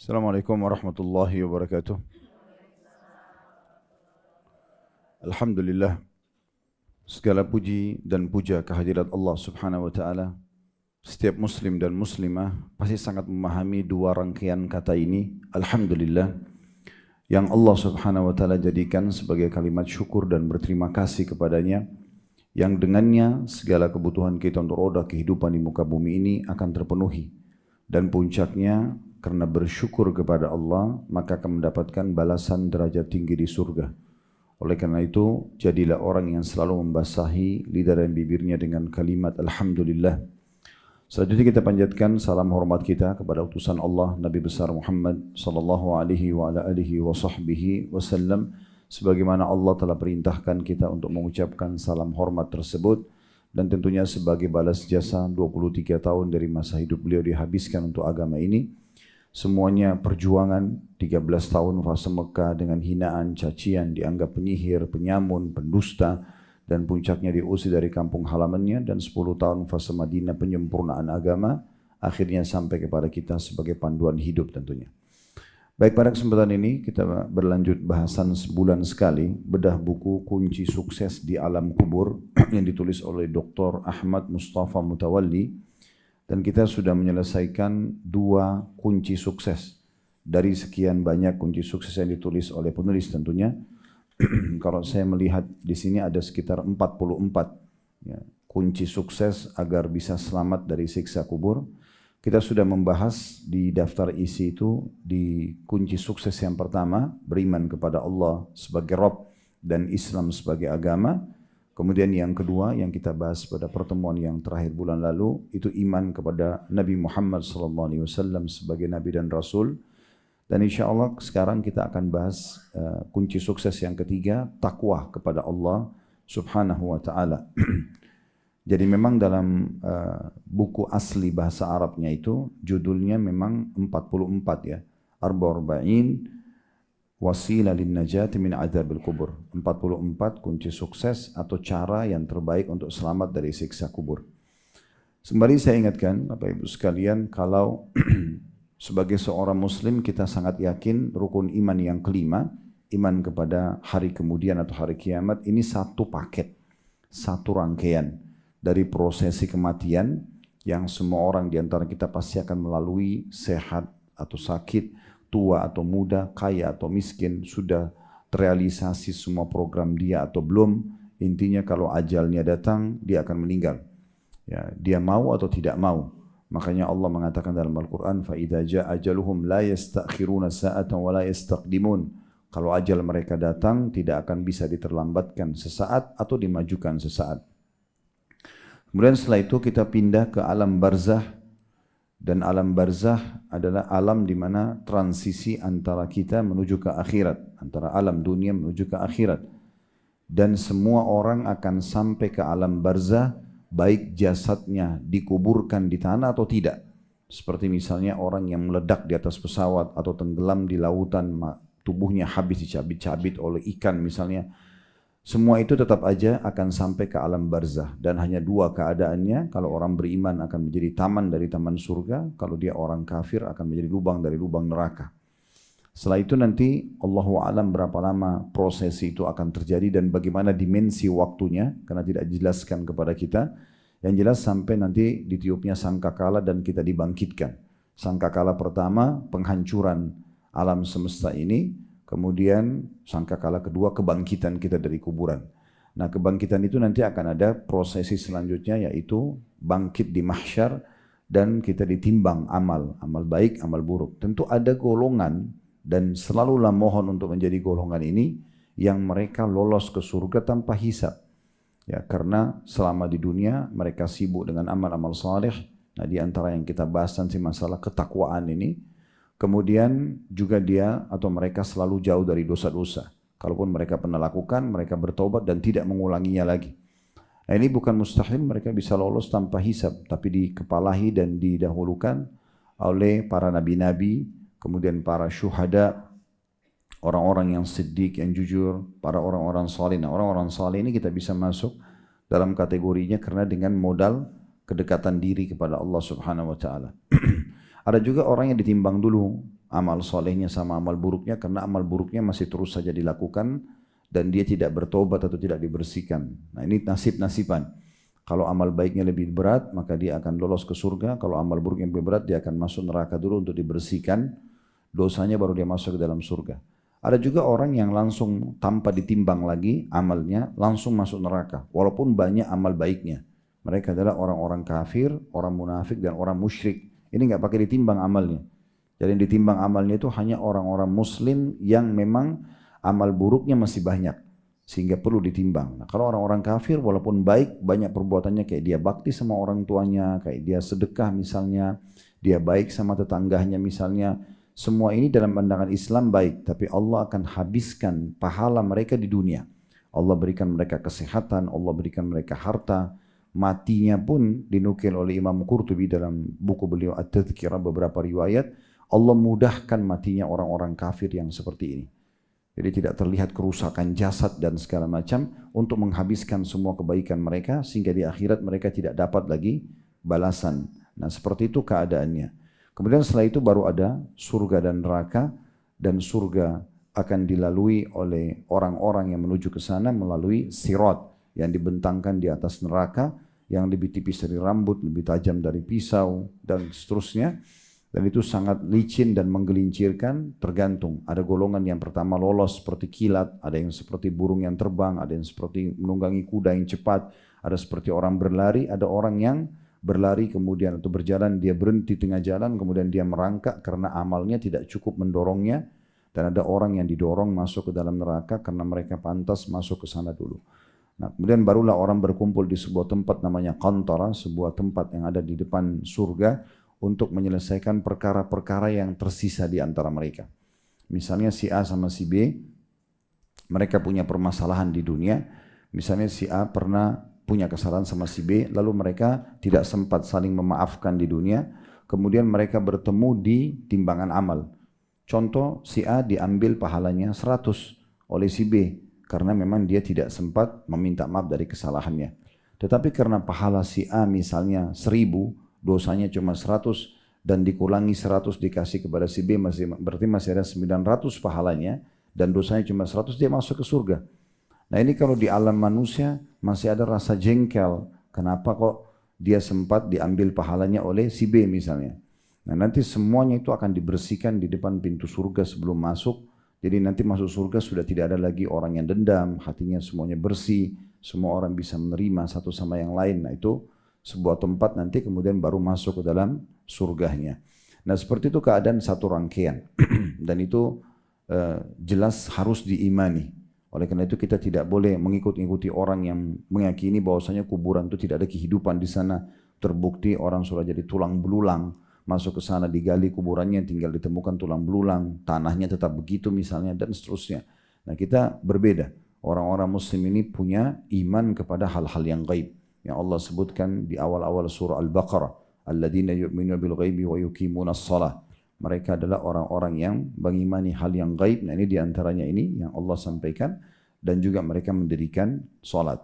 Assalamualaikum warahmatullahi wabarakatuh. Alhamdulillah, segala puji dan puja kehadirat Allah subhanahu wa ta'ala. Setiap muslim dan muslimah pasti sangat memahami dua rangkaian kata ini, Alhamdulillah, yang Allah subhanahu wa ta'ala jadikan sebagai kalimat syukur dan berterima kasih kepadanya, yang dengannya segala kebutuhan kita untuk roda kehidupan di muka bumi ini akan terpenuhi. Dan puncaknya, karena bersyukur kepada Allah, maka akan mendapatkan balasan derajat tinggi di surga. Oleh karena itu, jadilah orang yang selalu membasahi lidah dan bibirnya dengan kalimat Alhamdulillah. Selanjutnya kita panjatkan salam hormat kita kepada utusan Allah, Nabi besar Muhammad sallallahu alaihi wa ala alihi wa sahbihi wasallam, sebagaimana Allah telah perintahkan kita untuk mengucapkan salam hormat tersebut, dan tentunya sebagai balas jasa 23 tahun dari masa hidup beliau dihabiskan untuk agama ini. Semuanya perjuangan, 13 tahun fase Mekah dengan hinaan, cacian, dianggap penyihir, penyamun, pendusta, dan puncaknya diusir dari kampung halamannya, dan 10 tahun fase Madinah penyempurnaan agama, akhirnya sampai kepada kita sebagai panduan hidup tentunya. Baik, pada kesempatan ini kita berlanjut bahasan sebulan sekali, bedah buku Kunci Sukses di Alam Kubur yang ditulis oleh Dr. Ahmad Mustafa Mutawalli. Dan kita sudah menyelesaikan dua kunci sukses dari sekian banyak kunci sukses yang ditulis oleh penulis tentunya. Kalau saya melihat di sini ada sekitar 44 ya, kunci sukses agar bisa selamat dari siksa kubur. Kita sudah membahas di daftar isi itu di kunci sukses yang pertama, beriman kepada Allah sebagai Rabb dan Islam sebagai agama. Kemudian yang kedua yang kita bahas pada pertemuan yang terakhir bulan lalu itu iman kepada Nabi Muhammad SAW sebagai Nabi dan Rasul. Dan insya Allah sekarang kita akan bahas kunci sukses yang ketiga, takwa kepada Allah Subhanahu wa Ta'ala. Jadi memang dalam buku asli bahasa Arabnya itu judulnya memang 44 ya, Arba'in Wasilah lin najati min adzabil kubur. 44 kunci sukses atau cara yang terbaik untuk selamat dari siksa kubur. Kembali saya ingatkan Bapak Ibu sekalian, kalau sebagai seorang muslim kita sangat yakin rukun iman yang kelima, iman kepada hari kemudian atau hari kiamat, ini satu paket, satu rangkaian dari prosesi kematian yang semua orang di antara kita pasti akan melalui, sehat atau sakit, tua atau muda, kaya atau miskin, sudah terrealisasi semua program dia atau belum. Intinya kalau ajalnya datang, dia akan meninggal. Ya, dia mau atau tidak mau. Makanya Allah mengatakan dalam Al-Quran, فَإِذَا جَاءَ أَجَلُهُمْ لَا يَسْتَأْخِرُونَ سَاعَةً وَلَا يَسْتَقْدِمُونَ. Kalau ajal mereka datang, tidak akan bisa diterlambatkan sesaat atau dimajukan sesaat. Kemudian setelah itu kita pindah ke alam barzah. Dan alam barzah adalah alam di mana transisi antara kita menuju ke akhirat, antara alam dunia menuju ke akhirat. Dan semua orang akan sampai ke alam barzah, baik jasadnya dikuburkan di tanah atau tidak. Seperti misalnya orang yang meledak di atas pesawat atau tenggelam di lautan, tubuhnya habis dicabit-cabit oleh ikan misalnya. Semua itu tetap aja akan sampai ke alam barzah, dan hanya dua keadaannya. Kalau orang beriman akan menjadi taman dari taman surga, kalau dia orang kafir akan menjadi lubang dari lubang neraka. Setelah itu nanti Allahu a'lam berapa lama prosesi itu akan terjadi dan bagaimana dimensi waktunya, karena tidak dijelaskan kepada kita. Yang jelas sampai nanti ditiupnya sangkakala dan kita dibangkitkan. Sangkakala pertama penghancuran alam semesta ini. Kemudian sangkakala kedua kebangkitan kita dari kuburan. Nah, kebangkitan itu nanti akan ada prosesi selanjutnya, yaitu bangkit di mahsyar dan kita ditimbang amal baik, amal buruk. Tentu ada golongan dan selalulah mohon untuk menjadi golongan ini yang mereka lolos ke surga tanpa hisab. Ya, karena selama di dunia mereka sibuk dengan amal-amal saleh. Nah, di antara yang kita bahas nanti masalah ketakwaan ini. Kemudian juga dia atau mereka selalu jauh dari dosa-dosa. Kalaupun mereka pernah lakukan, mereka bertobat dan tidak mengulanginya lagi. Nah, ini bukan mustahil mereka bisa lolos tanpa hisab, tapi dikepalahi dan didahulukan oleh para nabi-nabi, kemudian para syuhada, orang-orang yang siddiq, yang jujur, para orang-orang saleh. Nah, orang-orang saleh ini kita bisa masuk dalam kategorinya karena dengan modal kedekatan diri kepada Allah Subhanahu wa taala. Ada juga orang yang ditimbang dulu amal solehnya sama amal buruknya, karena amal buruknya masih terus saja dilakukan dan dia tidak bertobat atau tidak dibersihkan. Nah ini nasib-nasiban. Kalau amal baiknya lebih berat, maka dia akan lolos ke surga. Kalau amal buruknya lebih berat, dia akan masuk neraka dulu untuk dibersihkan dosanya, baru dia masuk ke dalam surga. Ada juga orang yang langsung tanpa ditimbang lagi amalnya, langsung masuk neraka, walaupun banyak amal baiknya. Mereka adalah orang-orang kafir, orang munafik, dan orang musyrik. Ini nggak pakai ditimbang amalnya. Jadi yang ditimbang amalnya itu hanya orang-orang muslim yang memang amal buruknya masih banyak, sehingga perlu ditimbang. Nah, kalau orang-orang kafir walaupun baik, banyak perbuatannya, kayak dia bakti sama orang tuanya, kayak dia sedekah misalnya, dia baik sama tetangganya misalnya, semua ini dalam pandangan Islam baik, tapi Allah akan habiskan pahala mereka di dunia. Allah berikan mereka kesehatan, Allah berikan mereka harta, matinya pun dinukil oleh Imam Qurtubi dalam buku beliau At-Tadhkirah, beberapa riwayat, Allah mudahkan matinya orang-orang kafir yang seperti ini. Jadi tidak terlihat kerusakan jasad dan segala macam untuk menghabiskan semua kebaikan mereka, sehingga di akhirat mereka tidak dapat lagi balasan. Nah seperti itu keadaannya. Kemudian setelah itu baru ada surga dan neraka, dan surga akan dilalui oleh orang-orang yang menuju ke sana melalui sirat yang dibentangkan di atas neraka, yang lebih tipis dari rambut, lebih tajam dari pisau, dan seterusnya. Dan itu sangat licin dan menggelincirkan, tergantung. Ada golongan yang pertama lolos seperti kilat, ada yang seperti burung yang terbang, ada yang seperti menunggangi kuda yang cepat, ada seperti orang berlari, ada orang yang berlari kemudian atau berjalan, dia berhenti tengah jalan, kemudian dia merangkak karena amalnya tidak cukup mendorongnya, dan ada orang yang didorong masuk ke dalam neraka karena mereka pantas masuk ke sana dulu. Nah, kemudian barulah orang berkumpul di sebuah tempat namanya Qantara, sebuah tempat yang ada di depan surga, untuk menyelesaikan perkara-perkara yang tersisa di antara mereka. Misalnya si A sama si B, mereka punya permasalahan di dunia. Misalnya si A pernah punya kesalahan sama si B, lalu mereka tidak sempat saling memaafkan di dunia, kemudian mereka bertemu di timbangan amal. Contoh, si A diambil pahalanya 100 oleh si B, karena memang dia tidak sempat meminta maaf dari kesalahannya. Tetapi karena pahala si A misalnya 1000, dosanya cuma 100, dan dikurangi 100 dikasih kepada si B, berarti masih ada 900 pahalanya, dan dosanya cuma 100, dia masuk ke surga. Nah ini kalau di alam manusia masih ada rasa jengkel, kenapa kok dia sempat diambil pahalanya oleh si B misalnya. Nah nanti semuanya itu akan dibersihkan di depan pintu surga sebelum masuk. Jadi nanti masuk surga sudah tidak ada lagi orang yang dendam, hatinya semuanya bersih, semua orang bisa menerima satu sama yang lain. Nah itu sebuah tempat nanti kemudian baru masuk ke dalam surganya. Nah seperti itu keadaan satu rangkaian dan itu jelas harus diimani. Oleh karena itu kita tidak boleh mengikuti orang yang meyakini bahwasanya kuburan itu tidak ada kehidupan di sana. Terbukti orang sudah jadi tulang belulang, masuk ke sana digali kuburannya tinggal ditemukan tulang belulang, tanahnya tetap begitu misalnya, dan seterusnya. Nah kita berbeda. Orang-orang muslim ini punya iman kepada hal-hal yang gaib yang Allah sebutkan di awal-awal surah Al-Baqarah, alladzina yu'minuna bil ghaibi wa yuqimuna shalah. Mereka adalah orang-orang yang mengimani hal yang gaib. Nah ini diantaranya ini yang Allah sampaikan, dan juga mereka mendirikan salat.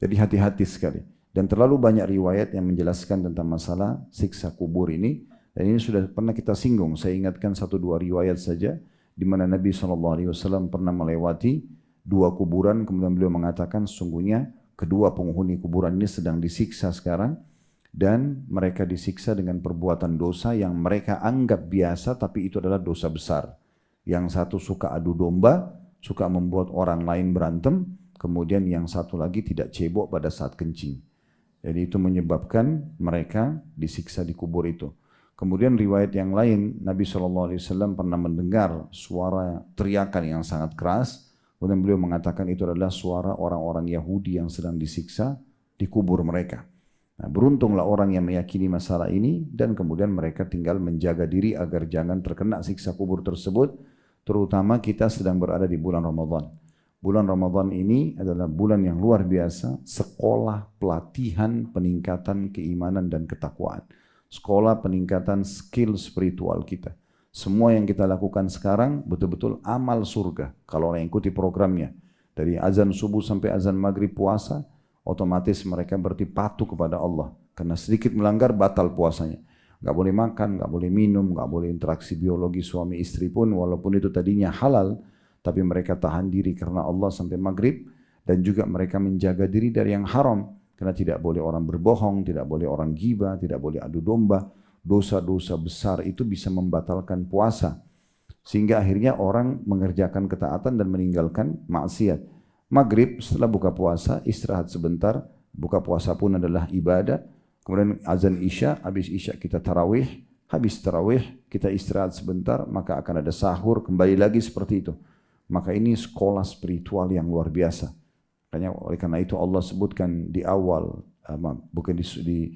Jadi hati-hati sekali. Dan terlalu banyak riwayat yang menjelaskan tentang masalah siksa kubur ini, dan ini sudah pernah kita singgung. Saya ingatkan 1-2 riwayat saja, di mana Nabi SAW pernah melewati 2 kuburan, kemudian beliau mengatakan sesungguhnya kedua penghuni kuburan ini sedang disiksa sekarang, dan mereka disiksa dengan perbuatan dosa yang mereka anggap biasa, tapi itu adalah dosa besar. Yang satu suka adu domba, suka membuat orang lain berantem, kemudian yang satu lagi tidak cebok pada saat kencing. Jadi itu menyebabkan mereka disiksa di kubur itu. Kemudian riwayat yang lain, Nabi SAW pernah mendengar suara teriakan yang sangat keras. Kemudian beliau mengatakan itu adalah suara orang-orang Yahudi yang sedang disiksa di kubur mereka. Nah, beruntunglah orang yang meyakini masalah ini, dan kemudian mereka tinggal menjaga diri agar jangan terkena siksa kubur tersebut, terutama kita sedang berada di bulan Ramadan. Bulan Ramadan ini adalah bulan yang luar biasa, sekolah pelatihan peningkatan keimanan dan ketakwaan. Sekolah peningkatan skill spiritual kita. Semua yang kita lakukan sekarang betul-betul amal surga. Kalau orang ikuti programnya, dari azan subuh sampai azan maghrib puasa, otomatis mereka berarti patuh kepada Allah. Karena sedikit melanggar batal puasanya. nggak boleh makan, nggak boleh minum, nggak boleh interaksi biologi suami istri pun, walaupun itu tadinya halal, tapi mereka tahan diri karena Allah sampai maghrib, dan juga mereka menjaga diri dari yang haram, karena tidak boleh orang berbohong, tidak boleh orang ghibah, tidak boleh adu domba, dosa-dosa besar itu bisa membatalkan puasa, sehingga akhirnya orang mengerjakan ketaatan dan meninggalkan maksiat. Maghrib setelah buka puasa, istirahat sebentar, buka puasa pun adalah ibadah. Kemudian azan isya, habis isya kita tarawih, habis tarawih kita istirahat sebentar, maka akan ada sahur, kembali lagi seperti itu. Maka ini sekolah spiritual yang luar biasa. Oleh karena itu Allah sebutkan di awal, bukan di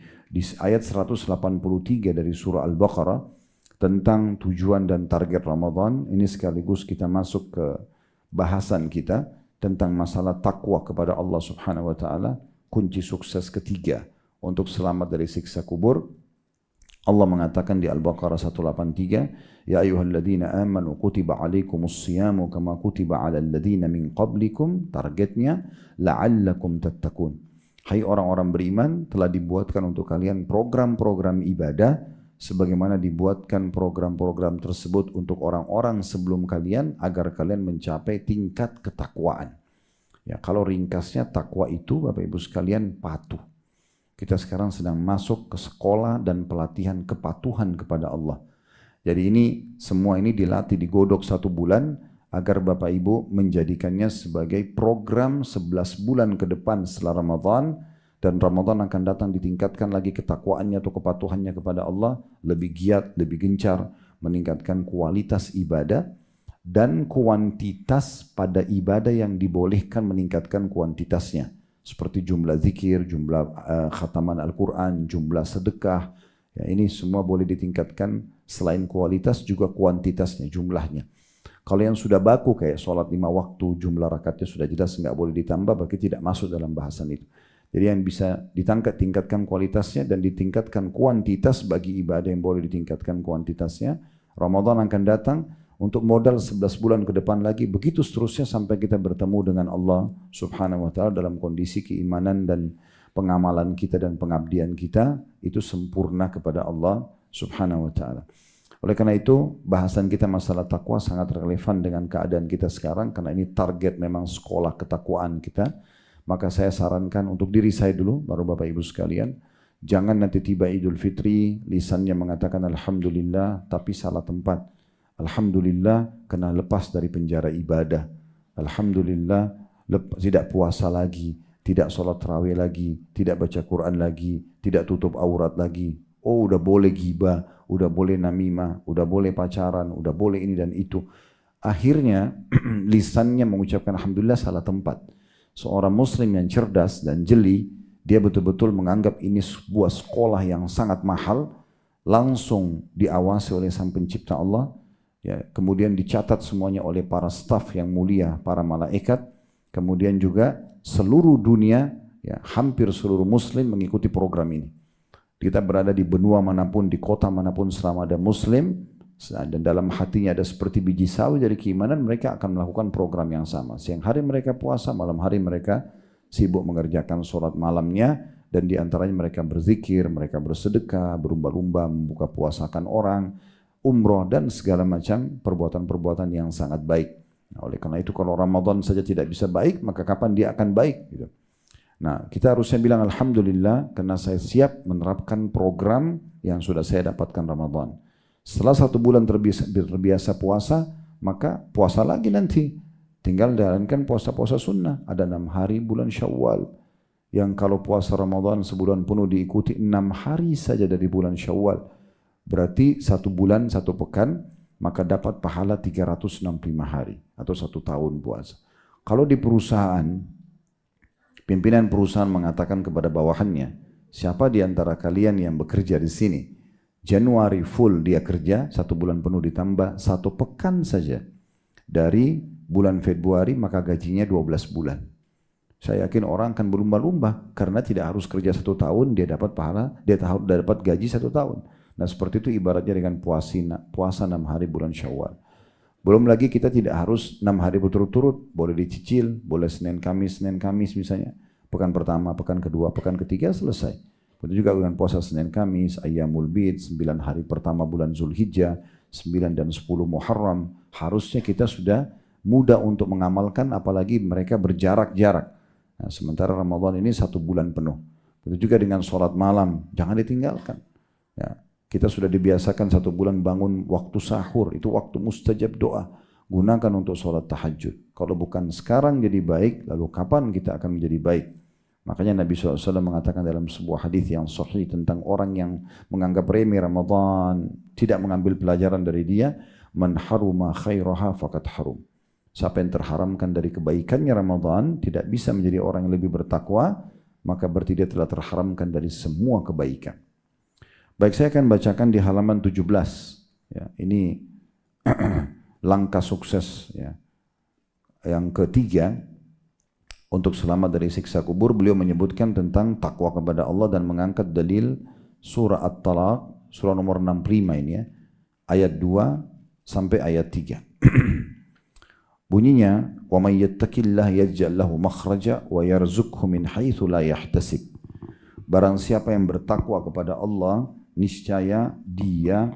ayat 183 dari surah Al-Baqarah, tentang tujuan dan target Ramadan. Ini sekaligus kita masuk ke bahasan kita tentang masalah takwa kepada Allah Subhanahu wa taala, kunci sukses ketiga untuk selamat dari siksa kubur. Allah mengatakan di Al-Baqarah 183, ya ayyuhalladzina amanu kutiba alaikumus siyamu kama kutiba alal ladzina min qablikum, targetnya la'allakum tattaqun. Hai orang-orang beriman, telah dibuatkan untuk kalian program-program ibadah sebagaimana dibuatkan program-program tersebut untuk orang-orang sebelum kalian agar kalian mencapai tingkat ketakwaan. Ya, kalau ringkasnya takwa itu Bapak Ibu sekalian patuh. Kita sekarang sedang masuk ke sekolah dan pelatihan kepatuhan kepada Allah. Jadi ini semua ini dilatih, digodok 1 bulan agar Bapak Ibu menjadikannya sebagai program 11 bulan ke depan setelah Ramadan. Dan Ramadan akan datang ditingkatkan lagi ketakwaannya atau kepatuhannya kepada Allah, lebih giat, lebih gencar, meningkatkan kualitas ibadah dan kuantitas pada ibadah yang dibolehkan meningkatkan kuantitasnya. Seperti jumlah zikir, jumlah khataman Al-Quran, jumlah sedekah. Ya, ini semua boleh ditingkatkan selain kualitas juga kuantitasnya, jumlahnya. Kalau yang sudah baku kayak sholat 5 waktu, jumlah rakatnya sudah jelas nggak boleh ditambah, berarti tidak masuk dalam bahasan itu. Jadi yang bisa tingkatkan kualitasnya dan ditingkatkan kuantitas bagi ibadah yang boleh ditingkatkan kuantitasnya. Ramadan akan datang untuk modal 11 bulan ke depan lagi, begitu seterusnya sampai kita bertemu dengan Allah Subhanahu wa taala dalam kondisi keimanan dan pengamalan kita dan pengabdian kita itu sempurna kepada Allah Subhanahu wa taala. Oleh karena itu, bahasan kita masalah takwa sangat relevan dengan keadaan kita sekarang karena ini target memang sekolah ketakwaan kita. Maka saya sarankan untuk diri saya dulu, baru Bapak Ibu sekalian, jangan nanti tiba Idul Fitri, lisannya mengatakan Alhamdulillah, tapi salah tempat. Alhamdulillah, kena lepas dari penjara ibadah. Alhamdulillah, tidak puasa lagi, tidak sholat tarawih lagi, tidak baca Quran lagi, tidak tutup aurat lagi. Oh, udah boleh ghibah, udah boleh namimah, udah boleh pacaran, udah boleh ini dan itu. Akhirnya, lisannya mengucapkan Alhamdulillah salah tempat. Seorang muslim yang cerdas dan jeli, dia betul-betul menganggap ini sebuah sekolah yang sangat mahal, langsung diawasi oleh Sang Pencipta Allah, ya, kemudian dicatat semuanya oleh para staf yang mulia, para malaikat, kemudian juga seluruh dunia, ya, hampir seluruh muslim mengikuti program ini. Kita berada di benua manapun, di kota manapun selama ada muslim, dan dalam hatinya ada seperti biji sawi dari keimanan, mereka akan melakukan program yang sama. Siang hari mereka puasa, malam hari mereka sibuk mengerjakan sholat malamnya, dan diantaranya mereka berzikir, mereka bersedekah, berlumba-lumba, membuka puasakan orang, umroh, dan segala macam perbuatan-perbuatan yang sangat baik. Nah, oleh karena itu kalau Ramadan saja tidak bisa baik, maka kapan dia akan baik? Gitu. Nah, kita harusnya bilang Alhamdulillah karena saya siap menerapkan program yang sudah saya dapatkan Ramadan. Setelah 1 bulan terbiasa puasa, maka puasa lagi nanti. Tinggal jalankan puasa-puasa sunnah. Ada 6 hari bulan Syawal. Yang kalau puasa Ramadan sebulan penuh diikuti 6 hari saja dari bulan Syawal. Berarti 1 bulan, 1 pekan, maka dapat pahala 365 hari. Atau 1 tahun puasa. Kalau di perusahaan, pimpinan perusahaan mengatakan kepada bawahannya, siapa di antara kalian yang bekerja di sini? Januari full dia kerja, 1 bulan penuh ditambah 1 pekan saja. Dari bulan Februari maka gajinya 12 bulan. Saya yakin orang akan berlumba-lumba karena tidak harus kerja 1 tahun dia dapat pahala, dia dapat gaji 1 tahun. Nah seperti itu ibaratnya dengan puasa 6 hari bulan Syawal. Belum lagi kita tidak harus 6 hari berturut-turut, boleh dicicil, boleh Senin Kamis misalnya. Pekan pertama, pekan kedua, pekan ketiga selesai. Begitu juga dengan puasa Senin Kamis, Ayyamul Bid, 9 hari pertama bulan Zulhijjah, 9 dan 10 Muharram. Harusnya kita sudah mudah untuk mengamalkan, apalagi mereka berjarak-jarak. Nah, sementara Ramadan ini 1 bulan penuh. Begitu juga dengan sholat malam, jangan ditinggalkan. Ya, kita sudah dibiasakan 1 bulan bangun waktu sahur, itu waktu mustajab doa. Gunakan untuk sholat tahajud. Kalau bukan sekarang jadi baik, lalu kapan kita akan menjadi baik? Makanya Nabi SAW mengatakan dalam sebuah hadis yang sahih tentang orang yang menganggap remeh Ramadan, tidak mengambil pelajaran dari dia, man haruma khairaha faqad harum. Siapa yang terharamkan dari kebaikannya Ramadan, tidak bisa menjadi orang yang lebih bertakwa, maka berarti dia telah terharamkan dari semua kebaikan. Baik, saya akan bacakan di halaman 17. Ya, ini langkah sukses ya. Yang ketiga, untuk selamat dari siksa kubur, beliau menyebutkan tentang takwa kepada Allah dan mengangkat dalil surah At-Talaq, surah nomor 65 ini ya, ayat 2 sampai ayat 3. Bunyinya, wa may yattaqillah yaj'al lahu makhraja wa yarzuqhu min haitsu la yahtasib. Barang siapa yang bertakwa kepada Allah, niscaya dia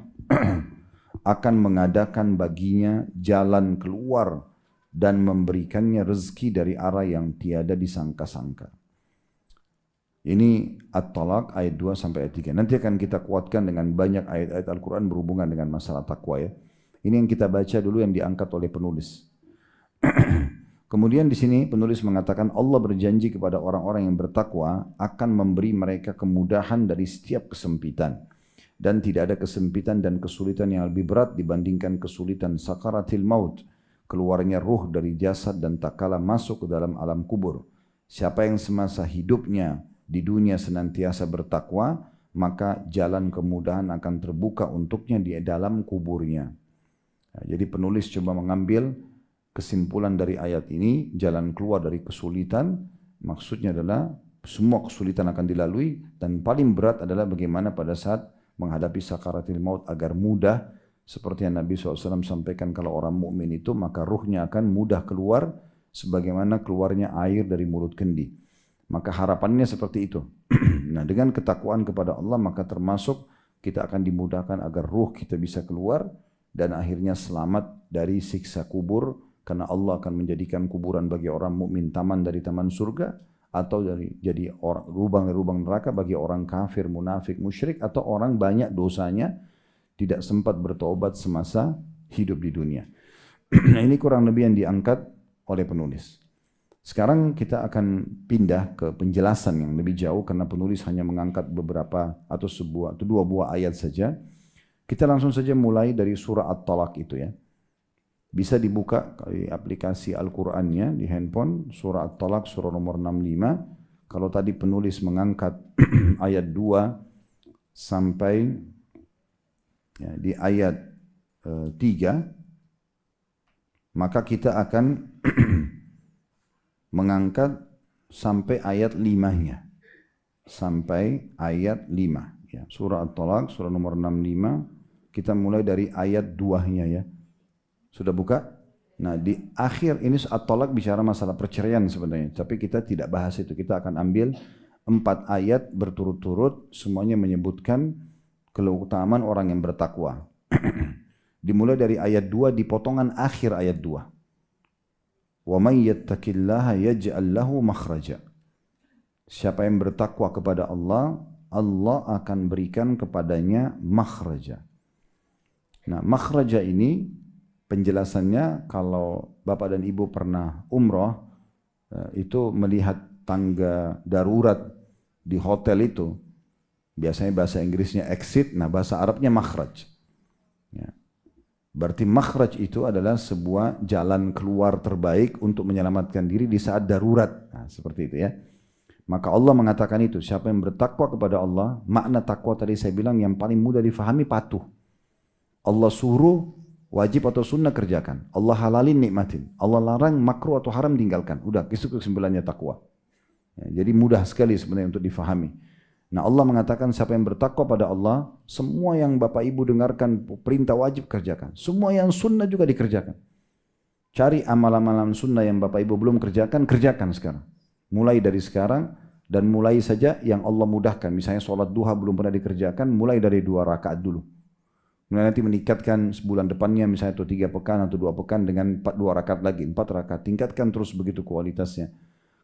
akan mengadakan baginya jalan keluar dan memberikannya rezeki dari arah yang tiada disangka-sangka. Ini At-Talaq ayat 2 sampai ayat 3. Nanti akan kita kuatkan dengan banyak ayat-ayat Al-Quran berhubungan dengan masalah takwa ya. Ini yang kita baca dulu yang diangkat oleh penulis. Kemudian di sini penulis mengatakan Allah berjanji kepada orang-orang yang bertakwa akan memberi mereka kemudahan dari setiap kesempitan. Dan tidak ada kesempitan dan kesulitan yang lebih berat dibandingkan kesulitan sakaratil maut, keluarnya ruh dari jasad dan tak kala masuk ke dalam alam kubur. Siapa yang semasa hidupnya di dunia senantiasa bertakwa, maka jalan kemudahan akan terbuka untuknya di dalam kuburnya. Nah, jadi penulis coba mengambil kesimpulan dari ayat ini, jalan keluar dari kesulitan, maksudnya adalah semua kesulitan akan dilalui dan paling berat adalah bagaimana pada saat menghadapi sakaratil maut agar mudah, seperti yang Nabi SAW sampaikan kalau orang mukmin itu maka ruhnya akan mudah keluar sebagaimana keluarnya air dari mulut kendi. Maka harapannya seperti itu. Nah, dengan ketakwaan kepada Allah maka termasuk kita akan dimudahkan agar ruh kita bisa keluar dan akhirnya selamat dari siksa kubur, karena Allah akan menjadikan kuburan bagi orang mukmin taman dari taman surga, atau jadi lubang dari lubang neraka bagi orang kafir, munafik, musyrik, atau orang banyak dosanya tidak sempat bertobat semasa hidup di dunia. Nah, ini kurang lebih yang diangkat oleh penulis. Sekarang kita akan pindah ke penjelasan yang lebih jauh karena penulis hanya mengangkat beberapa atau dua buah ayat saja. Kita langsung saja mulai dari surah At-Talaq itu ya. Bisa dibuka di aplikasi Al-Qur'annya di handphone, surah At-Talaq, surah nomor 65. Kalau tadi penulis mengangkat ayat 2 sampai ya, di ayat 3, maka kita akan mengangkat sampai ayat 5-nya. Sampai ayat 5. Ya. Surah At-Talaq, surah nomor 65, kita mulai dari ayat 2-nya ya. Sudah buka? Nah, di akhir ini At-Talaq bicara masalah perceraian sebenarnya, tapi kita tidak bahas itu. Kita akan ambil 4 ayat berturut-turut, semuanya menyebutkan keutamaan orang yang bertakwa. Dimulai dari ayat 2 di potongan akhir ayat 2. Wa may yattaqillaha yaj'al lahu makhraja. Siapa yang bertakwa kepada Allah, Allah akan berikan kepadanya makhraja. Nah, makhraja ini penjelasannya kalau Bapak dan Ibu pernah umroh, itu melihat tangga darurat di hotel itu, biasanya bahasa Inggrisnya exit, nah bahasa Arabnya makhraj. Ya. Berarti makhraj itu adalah sebuah jalan keluar terbaik untuk menyelamatkan diri di saat darurat. Nah, seperti itu ya. Maka Allah mengatakan itu, siapa yang bertakwa kepada Allah, makna takwa tadi saya bilang yang paling mudah difahami patuh. Allah suruh, wajib atau sunnah kerjakan. Allah halalin, nikmatin. Allah larang, makruh atau haram tinggalkan. Udah, itu kesimpulannya takwa. Ya, jadi mudah sekali sebenarnya untuk difahami. Nah, Allah mengatakan siapa yang bertakwa pada Allah, semua yang Bapak Ibu dengarkan perintah wajib kerjakan. Semua yang sunnah juga dikerjakan. Cari amalan-amalan sunnah yang Bapak Ibu belum kerjakan, kerjakan sekarang. Mulai dari sekarang, Dan mulai saja yang Allah mudahkan. Misalnya sholat duha belum pernah dikerjakan, mulai dari 2 rakaat dulu. Kemudian nanti meningkatkan sebulan depannya misalnya atau 3 pekan atau 2 pekan dengan 2 rakaat lagi, 4 rakaat. Tingkatkan terus begitu kualitasnya.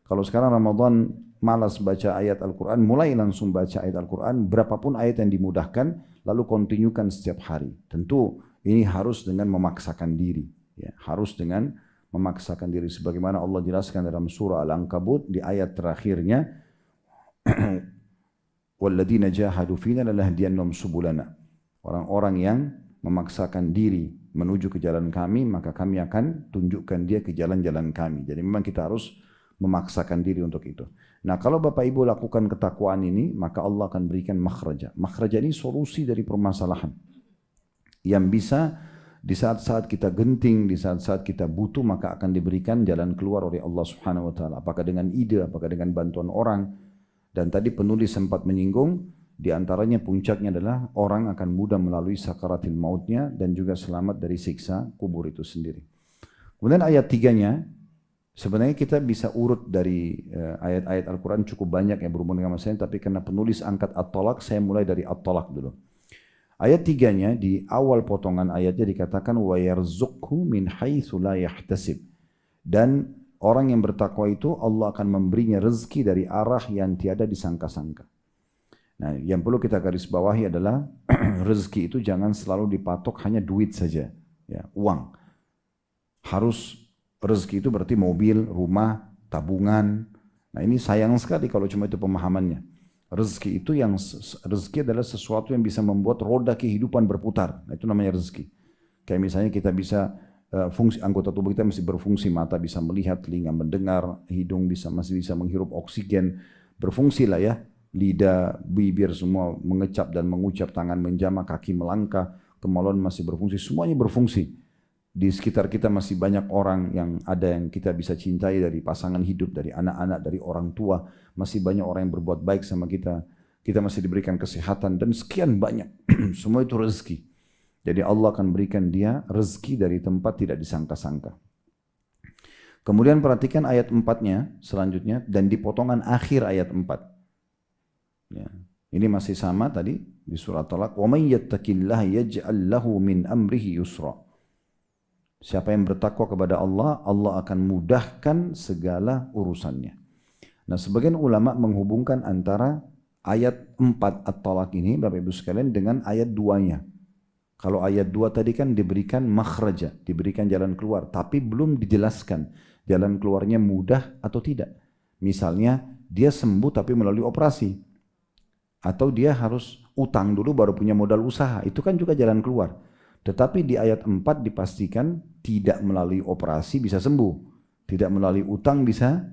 Kalau sekarang Ramadan malas baca ayat Al-Quran, mulai langsung baca ayat Al-Quran, berapapun ayat yang dimudahkan, lalu kontinukan setiap hari. Tentu ini harus dengan memaksakan diri. Ya, harus dengan memaksakan diri. Sebagaimana Allah jelaskan dalam surah Al-Ankabut di ayat terakhirnya, وَالَّذِينَ جَاهَدُوا فِينَا لَنَهْدِيَنَّهُمْ سُبُلَنَا. Orang-orang yang memaksakan diri menuju ke jalan kami, maka kami akan tunjukkan dia ke jalan-jalan kami. Jadi memang kita harus memaksakan diri untuk itu. Nah, kalau Bapak Ibu lakukan ketakwaan ini, maka Allah akan berikan makhraja. Makhraja ini solusi dari permasalahan yang bisa di saat-saat kita genting, di saat-saat kita butuh, maka akan diberikan jalan keluar oleh Allah Subhanahu wa taala. Apakah dengan ide, apakah dengan bantuan orang. Dan tadi penulis sempat menyinggung, di antaranya puncaknya adalah orang akan mudah melalui sakaratil mautnya dan juga selamat dari siksa kubur itu sendiri. Kemudian ayat 3-nya, sebenarnya kita bisa urut dari ayat-ayat Al-Quran cukup banyak yang berhubungan dengan masalah, tapi karena penulis angkat At-Talaq, saya mulai dari At-Talaq dulu. Ayat 3-nya di awal potongan ayatnya dikatakan wa yarzuqhu min haitsu la yahtasib. Dan orang yang bertakwa itu Allah akan memberinya rezeki dari arah yang tiada disangka-sangka. Nah, yang perlu kita garis bawahi adalah rezeki itu jangan selalu dipatok hanya duit saja, ya, uang. Harus rezeki itu berarti mobil, rumah, tabungan. Nah, ini sayang sekali kalau cuma itu pemahamannya. Rezeki itu rezeki adalah sesuatu yang bisa membuat roda kehidupan berputar. Nah, itu namanya rezeki. Kayak misalnya kita bisa fungsi anggota tubuh kita masih berfungsi, mata bisa melihat, telinga mendengar, hidung masih bisa menghirup oksigen, berfungsi lah ya. Lidah, bibir semua mengecap dan mengucap, tangan menjamah, kaki melangkah, kemaluan masih berfungsi, semuanya berfungsi. Di sekitar kita masih banyak orang yang kita bisa cintai dari pasangan hidup, dari anak-anak, dari orang tua. Masih banyak orang yang berbuat baik sama kita. Kita masih diberikan kesehatan dan sekian banyak. Semua itu rezeki. Jadi Allah akan berikan dia rezeki dari tempat tidak disangka-sangka. Kemudian perhatikan ayat 4-nya selanjutnya, dan di potongan akhir ayat 4. Ya. Ini masih sama tadi di surah Talaq. Wa may yattaqillaha yaj'al lahu min amrihi yusra. Siapa yang bertakwa kepada Allah, Allah akan mudahkan segala urusannya. Nah, sebagian ulama menghubungkan antara ayat 4 At-Talaq ini, Bapak Ibu sekalian, dengan ayat 2-nya. Kalau ayat 2 tadi kan diberikan makhraja, diberikan jalan keluar, tapi belum dijelaskan jalan keluarnya mudah atau tidak. Misalnya dia sembuh tapi melalui operasi. Atau dia harus utang dulu baru punya modal usaha. Itu kan juga jalan keluar. Tetapi di ayat 4 dipastikan tidak melalui operasi bisa sembuh. Tidak melalui utang bisa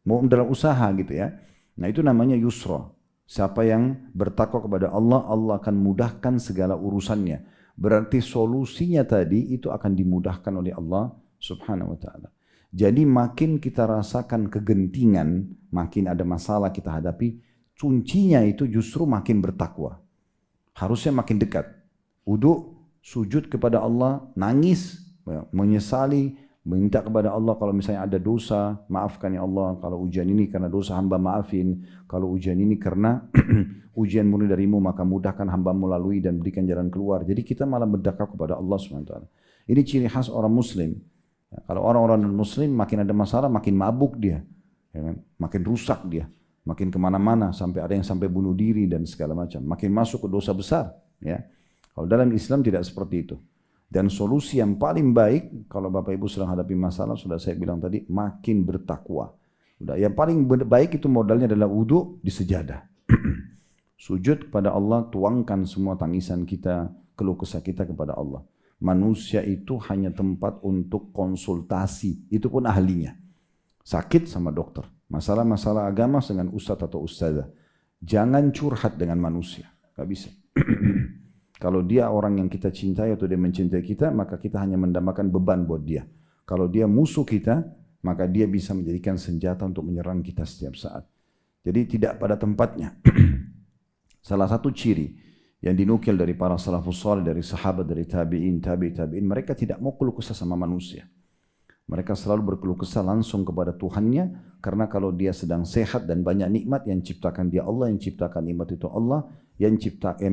modal usaha gitu ya. Nah, itu namanya yusra. Siapa yang bertakwa kepada Allah, Allah akan mudahkan segala urusannya. Berarti solusinya tadi itu akan dimudahkan oleh Allah Subhanahu wa taala. Jadi makin kita rasakan kegentingan, makin ada masalah kita hadapi, kuncinya itu justru makin bertakwa. Harusnya makin dekat. Wudu, sujud kepada Allah, nangis, menyesali, minta kepada Allah kalau misalnya ada dosa, maafkan ya Allah. Kalau ujian ini karena dosa hamba maafin. Kalau ujian ini karena ujian murni darimu, maka mudahkan hamba melalui dan berikan jalan keluar. Jadi kita malah bertakwa kepada Allah SWT. Ini ciri khas orang Muslim. Kalau orang-orang non-Muslim makin ada masalah, makin mabuk dia, ya kan? Makin rusak dia. Makin kemana-mana, sampai ada yang sampai bunuh diri dan segala macam. Makin masuk ke dosa besar. Ya. Kalau dalam Islam tidak seperti itu. Dan solusi yang paling baik, kalau Bapak Ibu sedang hadapi masalah, sudah saya bilang tadi, makin bertakwa. Udah, yang paling baik itu modalnya adalah wudu di sejadah. Sujud kepada Allah, tuangkan semua tangisan kita, keluh kesah kita kepada Allah. Manusia itu hanya tempat untuk konsultasi, itu pun ahlinya. Sakit sama dokter. Masalah-masalah agama dengan ustadz atau ustazah. Jangan curhat dengan manusia. Gak bisa. Kalau dia orang yang kita cintai atau dia mencintai kita, maka kita hanya mendambakan beban buat dia. Kalau dia musuh kita, maka dia bisa menjadikan senjata untuk menyerang kita setiap saat. Jadi tidak pada tempatnya. Salah satu ciri yang dinukil dari para salafus salih, dari sahabat, dari tabi'in, mereka tidak mau keluh kesah sama manusia. Mereka selalu berkeluh kesah langsung kepada Tuhannya, karena kalau dia sedang sehat dan banyak nikmat, yang ciptakan dia Allah, yang ciptakan nikmat itu Allah, yang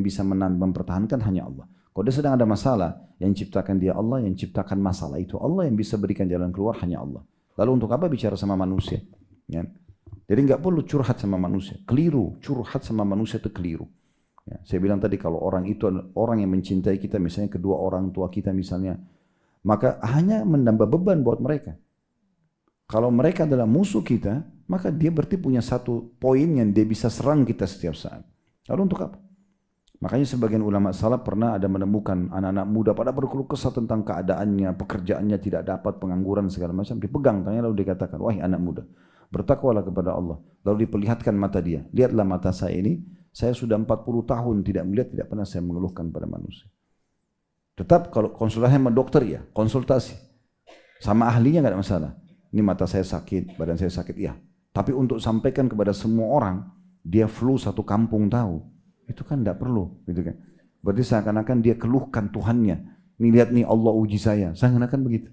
bisa mempertahankan hanya Allah. Kalau dia sedang ada masalah, yang ciptakan dia Allah, yang ciptakan masalah itu Allah, yang bisa berikan jalan keluar hanya Allah. Lalu untuk apa bicara sama manusia? Ya. Jadi nggak perlu curhat sama manusia, keliru. Curhat sama manusia itu keliru. Ya. Saya bilang tadi kalau orang itu orang yang mencintai kita, misalnya kedua orang tua kita misalnya, maka hanya menambah beban buat mereka. Kalau mereka adalah musuh kita, maka dia berarti punya satu poin yang dia bisa serang kita setiap saat. Lalu untuk apa? Makanya sebagian ulama salaf pernah ada menemukan anak-anak muda pada berkeluh kesah tentang keadaannya, pekerjaannya tidak dapat, pengangguran segala macam. Dipegang tangannya lalu dikatakan, wahai anak muda, bertakwalah kepada Allah. Lalu diperlihatkan mata dia. Lihatlah mata saya ini, saya sudah 40 tahun tidak melihat, tidak pernah saya mengeluhkan pada manusia. Tetap kalau konsultasi sama dokter ya, konsultasi. Sama ahlinya nggak ada masalah. Ini mata saya sakit, badan saya sakit, ya. Tapi untuk sampaikan kepada semua orang, dia flu satu kampung tahu. Itu kan tidak perlu, gitu kan. Berarti seakan-akan dia keluhkan Tuhannya. Nih lihat nih Allah uji saya, seakan-akan begitu.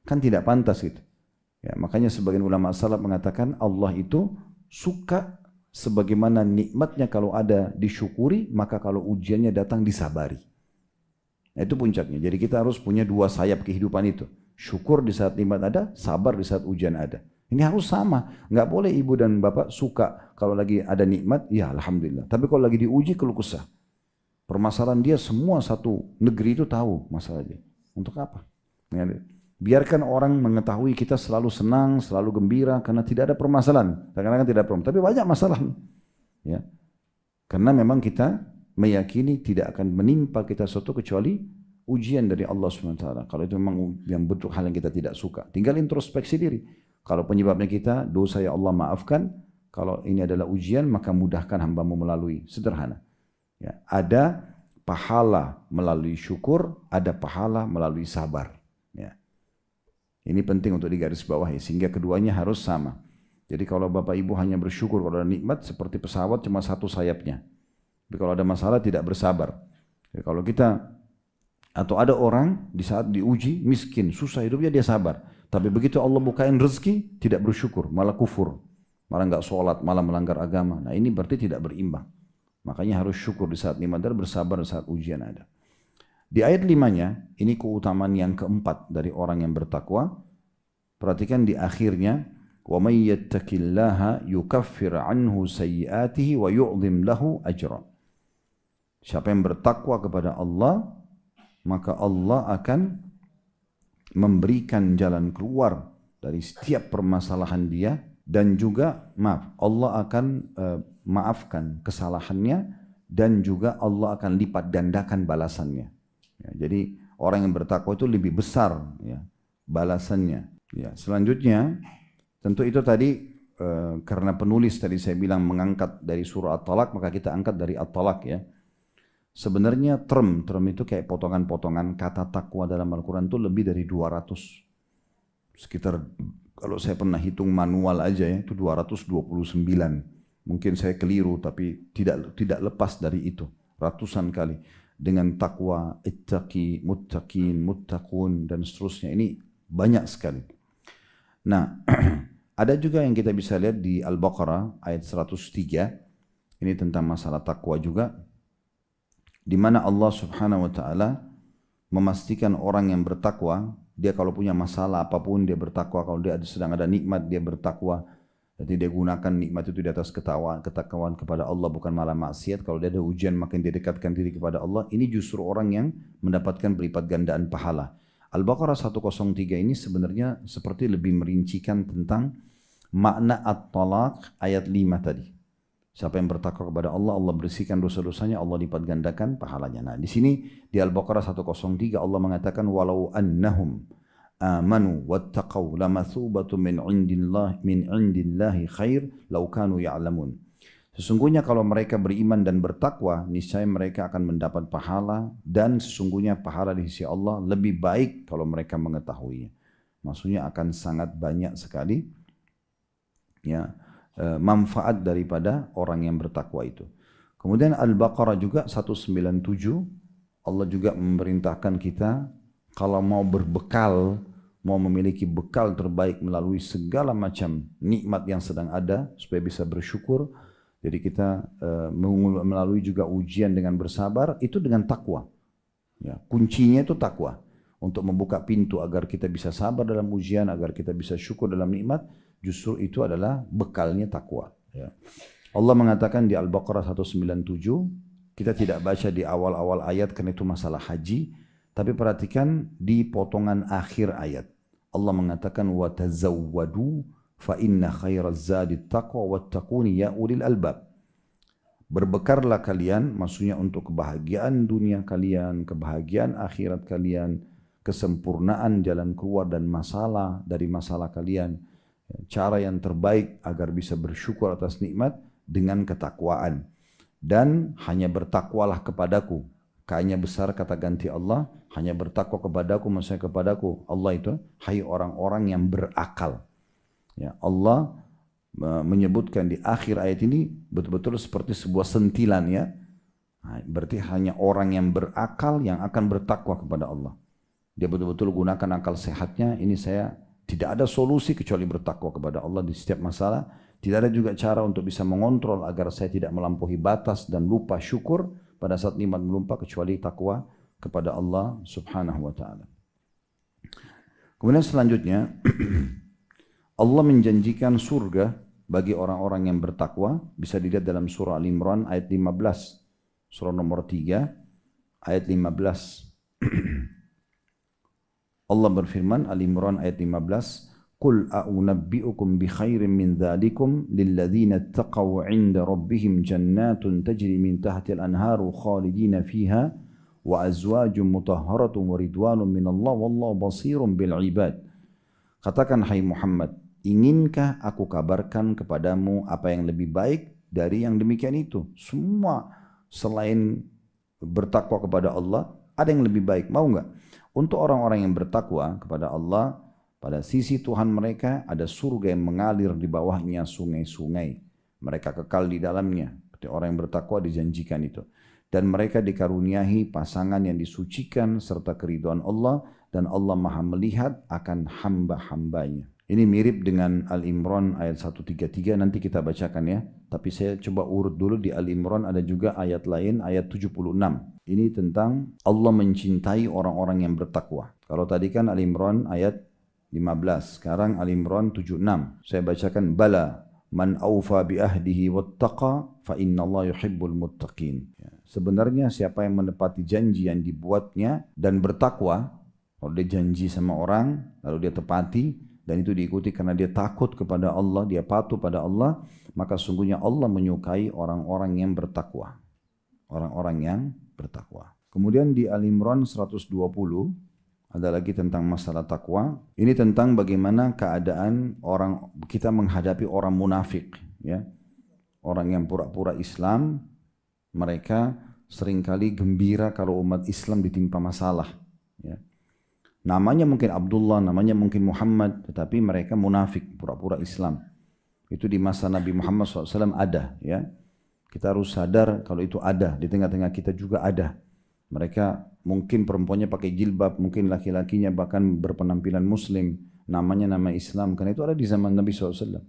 Kan tidak pantas gitu. Ya, makanya sebagian ulama salaf mengatakan Allah itu suka sebagaimana nikmatnya kalau ada disyukuri, maka kalau ujiannya datang disabari. Nah, itu puncaknya. Jadi kita harus punya dua sayap kehidupan itu. Syukur di saat nikmat ada, sabar di saat ujian ada. Ini harus sama. Nggak boleh ibu dan bapak suka kalau lagi ada nikmat, ya alhamdulillah. Tapi kalau lagi diuji keluh kesah. Permasalahan dia semua satu negeri itu tahu masalahnya. Untuk apa? Biarkan orang mengetahui kita selalu senang, selalu gembira karena tidak ada permasalahan. Kadang-kadang tidak ada permasalahan. Tapi banyak masalah. Ya. Karena memang kita meyakini tidak akan menimpa kita sesuatu kecuali ujian dari Allah SWT. Kalau itu memang yang bentuk hal yang kita tidak suka. Tinggal introspeksi diri. Kalau penyebabnya kita, dosa ya Allah maafkan. Kalau ini adalah ujian, maka mudahkan hambamu melalui. Sederhana. Ya, ada pahala melalui syukur, ada pahala melalui sabar. Ya. Ini penting untuk digarisbawahi, sehingga keduanya harus sama. Jadi kalau bapak ibu hanya bersyukur kalau ada nikmat, seperti pesawat cuma satu sayapnya. Tapi kalau ada masalah tidak bersabar. Jadi kalau kita, atau ada orang di saat diuji, miskin, susah hidupnya, dia sabar. Tapi begitu Allah bukain rezeki, tidak bersyukur, malah kufur. Malah nggak sholat, malah melanggar agama. Nah ini berarti tidak berimbang. Makanya harus syukur di saat nikmat ada, bersabar di saat ujian ada. Di ayat 5-nya, ini keutamaan yang keempat dari orang yang bertakwa. Perhatikan di akhirnya, وَمَنْ يَتَّقِ اللَّهَ يُكَفِّرْ عَنْهُ سَيِّئَاتِهِ وَيُعْظِمْ لَهُ أَجْرًا. Siapa yang bertakwa kepada Allah, maka Allah akan memberikan jalan keluar dari setiap permasalahan dia, dan juga Allah akan maafkan kesalahannya, dan juga Allah akan lipat gandakan balasannya. Ya, jadi orang yang bertakwa itu lebih besar ya, balasannya. Ya, selanjutnya tentu itu tadi karena penulis tadi saya bilang mengangkat dari surah At-Talaq, maka kita angkat dari At-Talaq ya. Sebenarnya term itu kayak potongan-potongan kata takwa dalam Al-Quran itu lebih dari 200. Sekitar kalau saya pernah hitung manual aja ya, itu 229. Mungkin saya keliru tapi tidak lepas dari itu. Ratusan kali. Dengan takwa, ittaqi, muttaqin, muttaqun dan seterusnya. Ini banyak sekali. Nah, ada juga yang kita bisa lihat di Al-Baqarah ayat 103. Ini tentang masalah takwa juga. Di mana Allah Subhanahu wa taala memastikan orang yang bertakwa, dia kalau punya masalah apapun dia bertakwa, kalau dia sedang ada nikmat dia bertakwa. Jadi dia gunakan nikmat itu di atas ketakwaan kepada Allah, bukan malah maksiat. Kalau dia ada ujian makin dia dekatkan diri kepada Allah. Ini justru orang yang mendapatkan berlipat gandaan pahala. Al-Baqarah 103 ini sebenarnya seperti lebih merincikan tentang makna At-Talaq ayat 5 tadi. Siapa yang bertakwa kepada Allah, Allah bersihkan dosa-dosanya, Allah lipat gandakan pahalanya. Nah, di sini di Al-Baqarah 103 Allah mengatakan walau annahum amanu wattaqau lamathubatu min indillahi khair law kanu ya'lamun. Sesungguhnya kalau mereka beriman dan bertakwa, niscaya mereka akan mendapat pahala, dan sesungguhnya pahala di sisi Allah lebih baik kalau mereka mengetahuinya. Maksudnya akan sangat banyak sekali ya manfaat daripada orang yang bertakwa itu. Kemudian Al-Baqarah juga 197 Allah juga memerintahkan kita kalau mau berbekal mau memiliki bekal terbaik melalui segala macam nikmat yang sedang ada supaya bisa bersyukur. Jadi kita melalui juga ujian dengan bersabar itu dengan takwa. Ya, kuncinya itu takwa untuk membuka pintu agar kita bisa sabar dalam ujian, agar kita bisa syukur dalam nikmat. Justru itu adalah bekalnya takwa. Ya. Allah mengatakan di Al-Baqarah 197, kita tidak baca di awal-awal ayat karena itu masalah haji, tapi perhatikan di potongan akhir ayat. Allah mengatakan wa tazawwadu fa inna khairaz zadi taqwa wattaquni ya ulil albab. Berbekarlah kalian, maksudnya untuk kebahagiaan dunia kalian, kebahagiaan akhirat kalian, kesempurnaan jalan keluar dan dari masalah kalian. Cara yang terbaik agar bisa bersyukur atas nikmat dengan ketakwaan. Dan hanya bertakwalah kepadaku. Kayaknya besar kata ganti Allah, hanya bertakwa kepadaku, maksudnya kepadaku. Allah itu, hai orang-orang yang berakal. Ya, Allah menyebutkan di akhir ayat ini betul-betul seperti sebuah sentilan ya. Nah, berarti hanya orang yang berakal yang akan bertakwa kepada Allah. Dia betul-betul gunakan akal sehatnya. Ini saya tidak ada solusi kecuali bertakwa kepada Allah di setiap masalah. Tidak ada juga cara untuk bisa mengontrol agar saya tidak melampaui batas dan lupa syukur pada saat nikmat melumpah kecuali takwa kepada Allah Subhanahu wa taala. Kemudian selanjutnya Allah menjanjikan surga bagi orang-orang yang bertakwa. Bisa dilihat dalam surah Al-Imran ayat 15. Surah nomor 3 ayat 15. Allah berfirman, Al-Imran ayat 15, Qul a'unabbi'ukum bi khairin min dhalikum lilladzina ittaqaw 'inda rabbihim jannatun tajri min tahtil anharu khalidina fiha wa azwajun mutahharatun wa ridwanun minallah wallahu basirun bil ibad. Katakan hai Muhammad, inginkah aku kabarkan kepadamu apa yang lebih baik dari yang demikian itu? Semua selain bertakwa kepada Allah, ada yang lebih baik. Mau enggak? Untuk orang-orang yang bertakwa kepada Allah, pada sisi Tuhan mereka ada surga yang mengalir di bawahnya sungai-sungai. Mereka kekal di dalamnya. Seperti orang yang bertakwa dijanjikan itu. Dan mereka dikaruniai pasangan yang disucikan serta keridhaan Allah. Dan Allah maha melihat akan hamba-hambanya. Ini mirip dengan Al-Imran ayat 133, nanti kita bacakan ya. Tapi saya coba urut dulu, di Al-Imran ada juga ayat lain, ayat 76. Ini tentang Allah mencintai orang-orang yang bertakwa. Kalau tadi kan Al-Imran ayat 15, sekarang Al-Imran 76. Saya bacakan, Bala man awfa bi ahdihi wattaqa fa innallaha yuhibbul muttaqin. Sebenarnya siapa yang menepati janji yang dibuatnya dan bertakwa, kalau dia janji sama orang, lalu dia tepati, dan itu diikuti karena dia takut kepada Allah, dia patuh pada Allah, maka sungguhnya Allah menyukai orang-orang yang bertakwa. Orang-orang yang bertakwa. Kemudian di Al-Imran 120, ada lagi tentang masalah takwa. Ini tentang bagaimana keadaan orang kita menghadapi orang munafik. Ya. Orang yang pura-pura Islam, mereka seringkali gembira kalau umat Islam ditimpa masalah. Ya. Namanya mungkin Abdullah, namanya mungkin Muhammad, tetapi mereka munafik, pura-pura Islam. Itu di masa Nabi Muhammad SAW ada. Ya. Kita harus sadar kalau itu ada, di tengah-tengah kita juga ada. Mereka mungkin perempuannya pakai jilbab, mungkin laki-lakinya bahkan berpenampilan muslim, namanya nama Islam, karena itu ada di zaman Nabi SAW.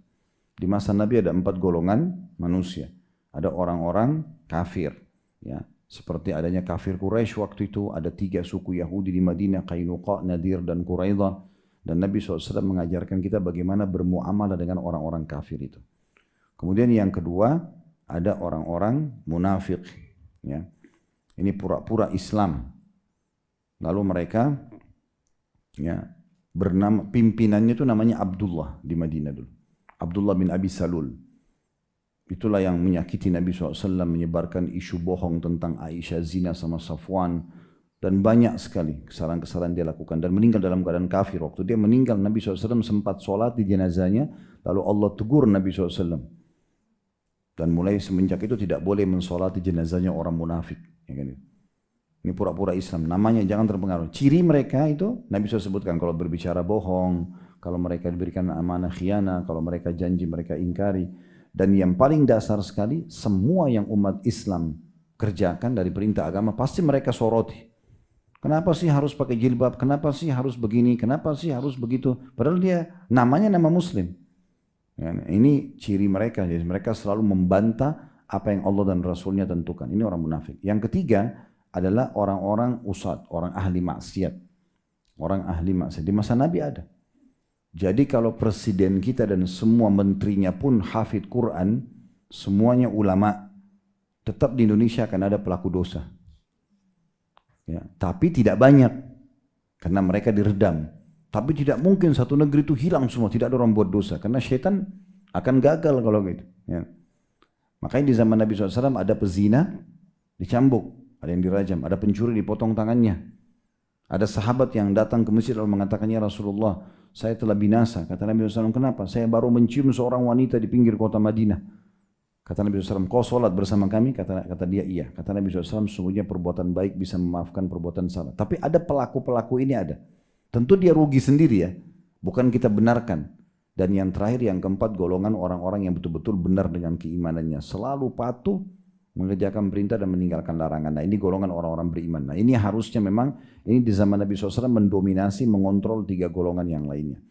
Di masa Nabi ada 4 golongan manusia. Ada orang-orang kafir, ya. Seperti adanya kafir Quraisy waktu itu, ada 3 suku Yahudi di Madinah, Qainuqa, Nadir, dan Quraidah. Dan Nabi SAW mengajarkan kita bagaimana bermuamalah dengan orang-orang kafir itu. Kemudian yang kedua, ada orang-orang munafik. Ya. Ini pura-pura Islam. Lalu mereka ya, bernama, pimpinannya itu namanya Abdullah di Madinah dulu. Abdullah bin Abi Salul. Itulah yang menyakiti Nabi SAW, menyebarkan isu bohong tentang Aisyah zina sama Safwan. Dan banyak sekali kesalahan-kesalahan dia lakukan. Dan meninggal dalam keadaan kafir. Waktu dia meninggal, Nabi SAW sempat sholat di jenazahnya. Lalu Allah tegur Nabi SAW. Dan mulai semenjak itu tidak boleh mensolati jenazahnya orang munafik. Ya kan? Ini pura-pura Islam. Namanya jangan terpengaruh. Ciri mereka itu, Nabi SAW sebutkan, kalau berbicara bohong, kalau mereka diberikan amanah khianah, kalau mereka janji mereka ingkari. Dan yang paling dasar sekali, semua yang umat Islam kerjakan dari perintah agama, pasti mereka soroti. Kenapa sih harus pakai jilbab? Kenapa sih harus begini? Kenapa sih harus begitu? Padahal dia namanya nama muslim. Ya, ini ciri mereka. Jadi mereka selalu membantah apa yang Allah dan Rasulnya tentukan. Ini orang munafik. Yang ketiga adalah orang-orang usad, orang ahli maksiat. Orang ahli maksiat. Di masa Nabi ada. Jadi kalau presiden kita dan semua menterinya pun hafid Quran, semuanya ulama, tetap di Indonesia akan ada pelaku dosa. Ya, tapi tidak banyak karena mereka diredam. Tapi tidak mungkin satu negeri itu hilang semua, tidak ada orang buat dosa karena syaitan akan gagal kalau gitu. Ya. Makanya di zaman Nabi SAW ada pezina dicambuk, ada yang dirajam, ada pencuri dipotong tangannya. Ada sahabat yang datang ke masjid lalu mengatakannya, Rasulullah, saya telah binasa. Kata Nabi SAW, kenapa? Saya baru mencium seorang wanita di pinggir kota Madinah. Kata Nabi SAW, kau sholat bersama kami? Kata dia, iya. Kata Nabi SAW, sungguhnya perbuatan baik bisa memaafkan perbuatan salah. Tapi ada pelaku-pelaku ini ada. Tentu dia rugi sendiri ya. Bukan kita benarkan. Dan yang terakhir, yang keempat, golongan orang-orang yang betul-betul benar dengan keimanannya. Selalu patuh, mengerjakan perintah dan meninggalkan larangan. Nah ini golongan orang-orang beriman. Nah ini harusnya memang, ini di zaman Nabi SAW mendominasi, mengontrol tiga golongan yang lainnya.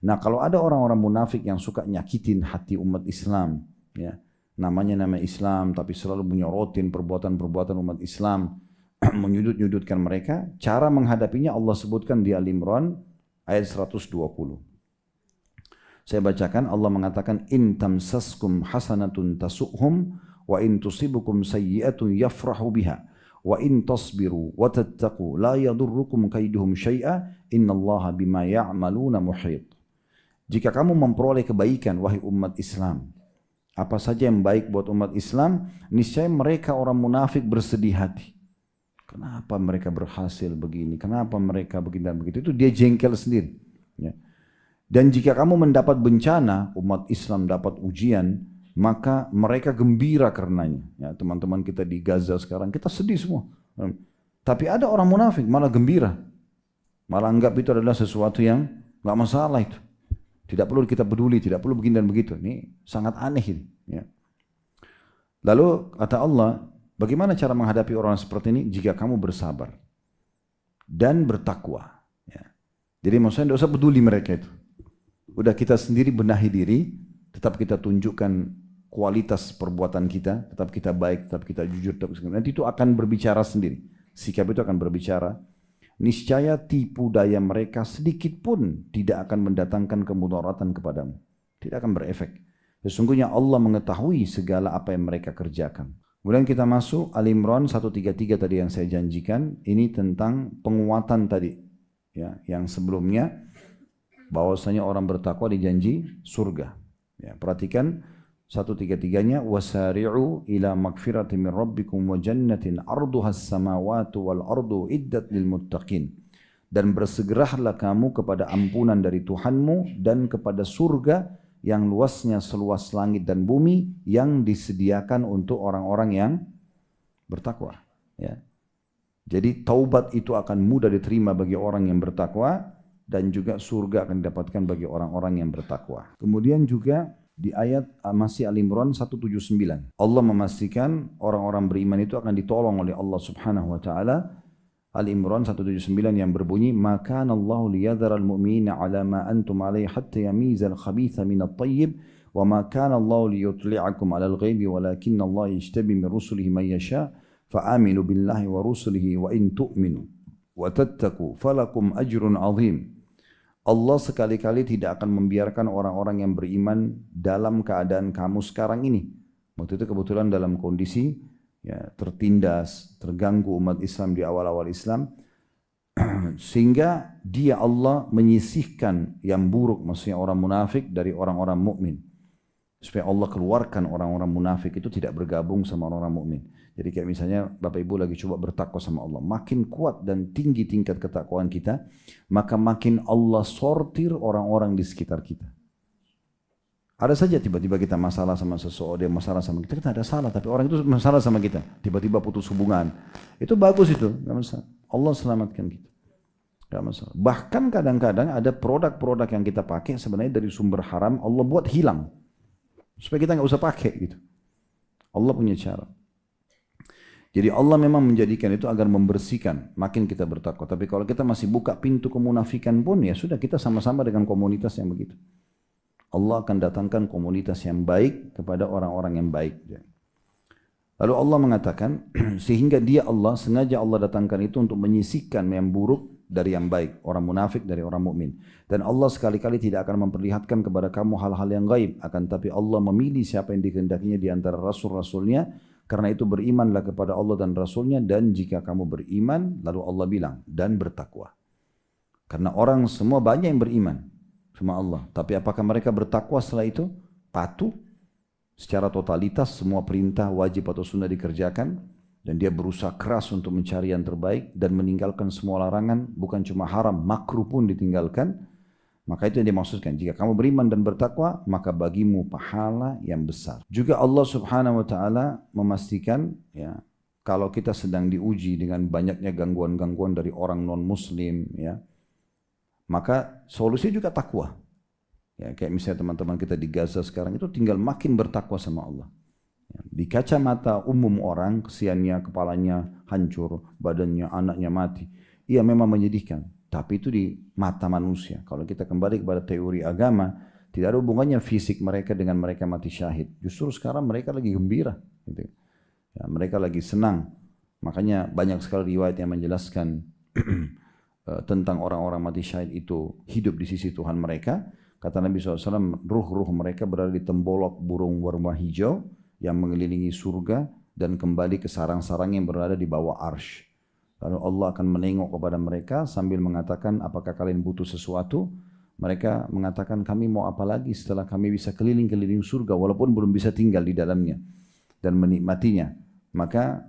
Nah kalau ada orang-orang munafik yang suka nyakitin hati umat Islam, ya, namanya nama Islam tapi selalu menyorotin perbuatan-perbuatan umat Islam, menyudut-nyudutkan mereka, cara menghadapinya Allah sebutkan di Al-Imran ayat 120. Saya bacakan, Allah mengatakan, in tamsaskum hasanatun tasu'hum wa in tusibukum sayyi'atun yafrahu biha wa in tasbiru wa tattaqu la yadurrukum kaiduhum syai'a innallaha bima ya'maluna muhit. Jika kamu memperoleh kebaikan wahai umat Islam, apa saja yang baik buat umat Islam, niscaya mereka orang munafik bersedih hati. Kenapa mereka berhasil begini? Kenapa mereka begini dan begitu? Itu dia jengkel sendiri. Ya. Dan jika kamu mendapat bencana, umat Islam dapat ujian, maka mereka gembira karenanya. Ya, teman-teman kita di Gaza sekarang, kita sedih semua. Tapi ada orang munafik malah gembira. Malah anggap itu adalah sesuatu yang nggak masalah itu. Tidak perlu kita peduli, tidak perlu begini dan begitu. Ini sangat aneh ini. Ya. Lalu kata Allah, bagaimana cara menghadapi orang seperti ini? Jika kamu bersabar dan bertakwa. Ya. Jadi maksudnya tidak usah peduli mereka itu. Udah kita sendiri benahi diri, tetap kita tunjukkan kualitas perbuatan kita, tetap kita baik, tetap kita jujur, nanti itu akan berbicara sendiri. Sikap itu akan berbicara. Niscaya tipu daya mereka sedikit pun tidak akan mendatangkan kemudaratan kepadamu. Tidak akan berefek. Sesungguhnya Allah mengetahui segala apa yang mereka kerjakan. Kemudian kita masuk Al-Imran 133 tadi yang saya janjikan. Ini tentang penguatan tadi. Ya, yang sebelumnya bahwasanya orang bertakwa dijanji surga. Ya, perhatikan 133-nya, wasari'u ila magfiratin min rabbikum wa jannatin arduha as-samawati wal ardu iddat lil muttaqin. Dan bersegeralah kamu kepada ampunan dari Tuhanmu dan kepada surga yang luasnya seluas langit dan bumi yang disediakan untuk orang-orang yang bertakwa. Ya. Jadi taubat itu akan mudah diterima bagi orang yang bertakwa dan juga surga akan didapatkan bagi orang-orang yang bertakwa. Kemudian juga di ayat masih Al-Imran 179. Allah memastikan orang-orang beriman itu akan ditolong oleh Allah Subhanahu wa taala. Al-Imran 179 yang berbunyi, "Maka Allahu liyadharal mu'minina 'ala ma antum 'alaihi hatta yamizal khabitha minat thayyib wa ma kana Allahu liyutli'akum 'alal ghaibi walakinna Allah yajtabi min rusulihi man yasha fa aminu billahi wa rusulihi wa in tu'minu wa tattaqu falakum ajrun 'azim." Allah sekali-kali tidak akan membiarkan orang-orang yang beriman dalam keadaan kamu sekarang ini. Waktu itu kebetulan dalam kondisi ya, tertindas, terganggu umat Islam di awal-awal Islam. Sehingga dia Allah menyisihkan yang buruk, maksudnya orang munafik dari orang-orang mukmin. Supaya Allah keluarkan orang-orang munafik itu tidak bergabung sama orang-orang mukmin. Jadi kayak misalnya Bapak Ibu lagi coba bertakwa sama Allah. Makin kuat dan tinggi tingkat ketakwaan kita, maka makin Allah sortir orang-orang di sekitar kita. Ada saja tiba-tiba kita masalah sama seseorang, dia masalah sama kita ada salah, tapi orang itu masalah sama kita. Tiba-tiba putus hubungan. Itu bagus itu, gak masalah. Allah selamatkan kita. Gak masalah. Bahkan kadang-kadang ada produk-produk yang kita pakai sebenarnya dari sumber haram, Allah buat hilang. Supaya kita gak usah pakai gitu. Allah punya cara. Jadi Allah memang menjadikan itu agar membersihkan, makin kita bertakwa. Tapi kalau kita masih buka pintu kemunafikan pun, ya sudah, kita sama-sama dengan komunitas yang begitu. Allah akan datangkan komunitas yang baik kepada orang-orang yang baik. Lalu Allah mengatakan, sehingga dia Allah, sengaja Allah datangkan itu untuk menyisihkan yang buruk dari yang baik, orang munafik dari orang mukmin. Dan Allah sekali-kali tidak akan memperlihatkan kepada kamu hal-hal yang gaib, akan tapi Allah memilih siapa yang dikehendakinya di antara rasul-rasulnya. Karena itu berimanlah kepada Allah dan Rasulnya, dan jika kamu beriman, lalu Allah bilang, dan bertakwa. Karena orang semua banyak yang beriman sama Allah, tapi apakah mereka bertakwa setelah itu? Patuh secara totalitas, semua perintah wajib atau sunnah dikerjakan, dan dia berusaha keras untuk mencari yang terbaik dan meninggalkan semua larangan, bukan cuma haram, makruh pun ditinggalkan. Maka itu yang dimaksudkan, jika kamu beriman dan bertakwa, maka bagimu pahala yang besar. Juga Allah Subhanahu wa taala memastikan, ya, kalau kita sedang diuji dengan banyaknya gangguan-gangguan dari orang non muslim, ya, maka solusi juga takwa. Ya, kayak misalnya teman-teman kita di Gaza sekarang itu tinggal makin bertakwa sama Allah. Ya, di kacamata umum orang, kesiannya, kepalanya hancur, badannya, anaknya mati. Iya, memang menyedihkan. Tapi itu di mata manusia. Kalau kita kembali kepada teori agama, tidak ada hubungannya fisik mereka dengan mereka mati syahid. Justru sekarang mereka lagi gembira. Gitu. Ya, mereka lagi senang. Makanya banyak sekali riwayat yang menjelaskan tentang orang-orang mati syahid itu hidup di sisi Tuhan mereka. Kata Nabi SAW, ruh-ruh mereka berada di tembolok burung warna hijau yang mengelilingi surga dan kembali ke sarang-sarang yang berada di bawah arsy. Lalu Allah akan menengok kepada mereka sambil mengatakan, apakah kalian butuh sesuatu? Mereka mengatakan, kami mau apa lagi setelah kami bisa keliling-keliling surga walaupun belum bisa tinggal di dalamnya dan menikmatinya. Maka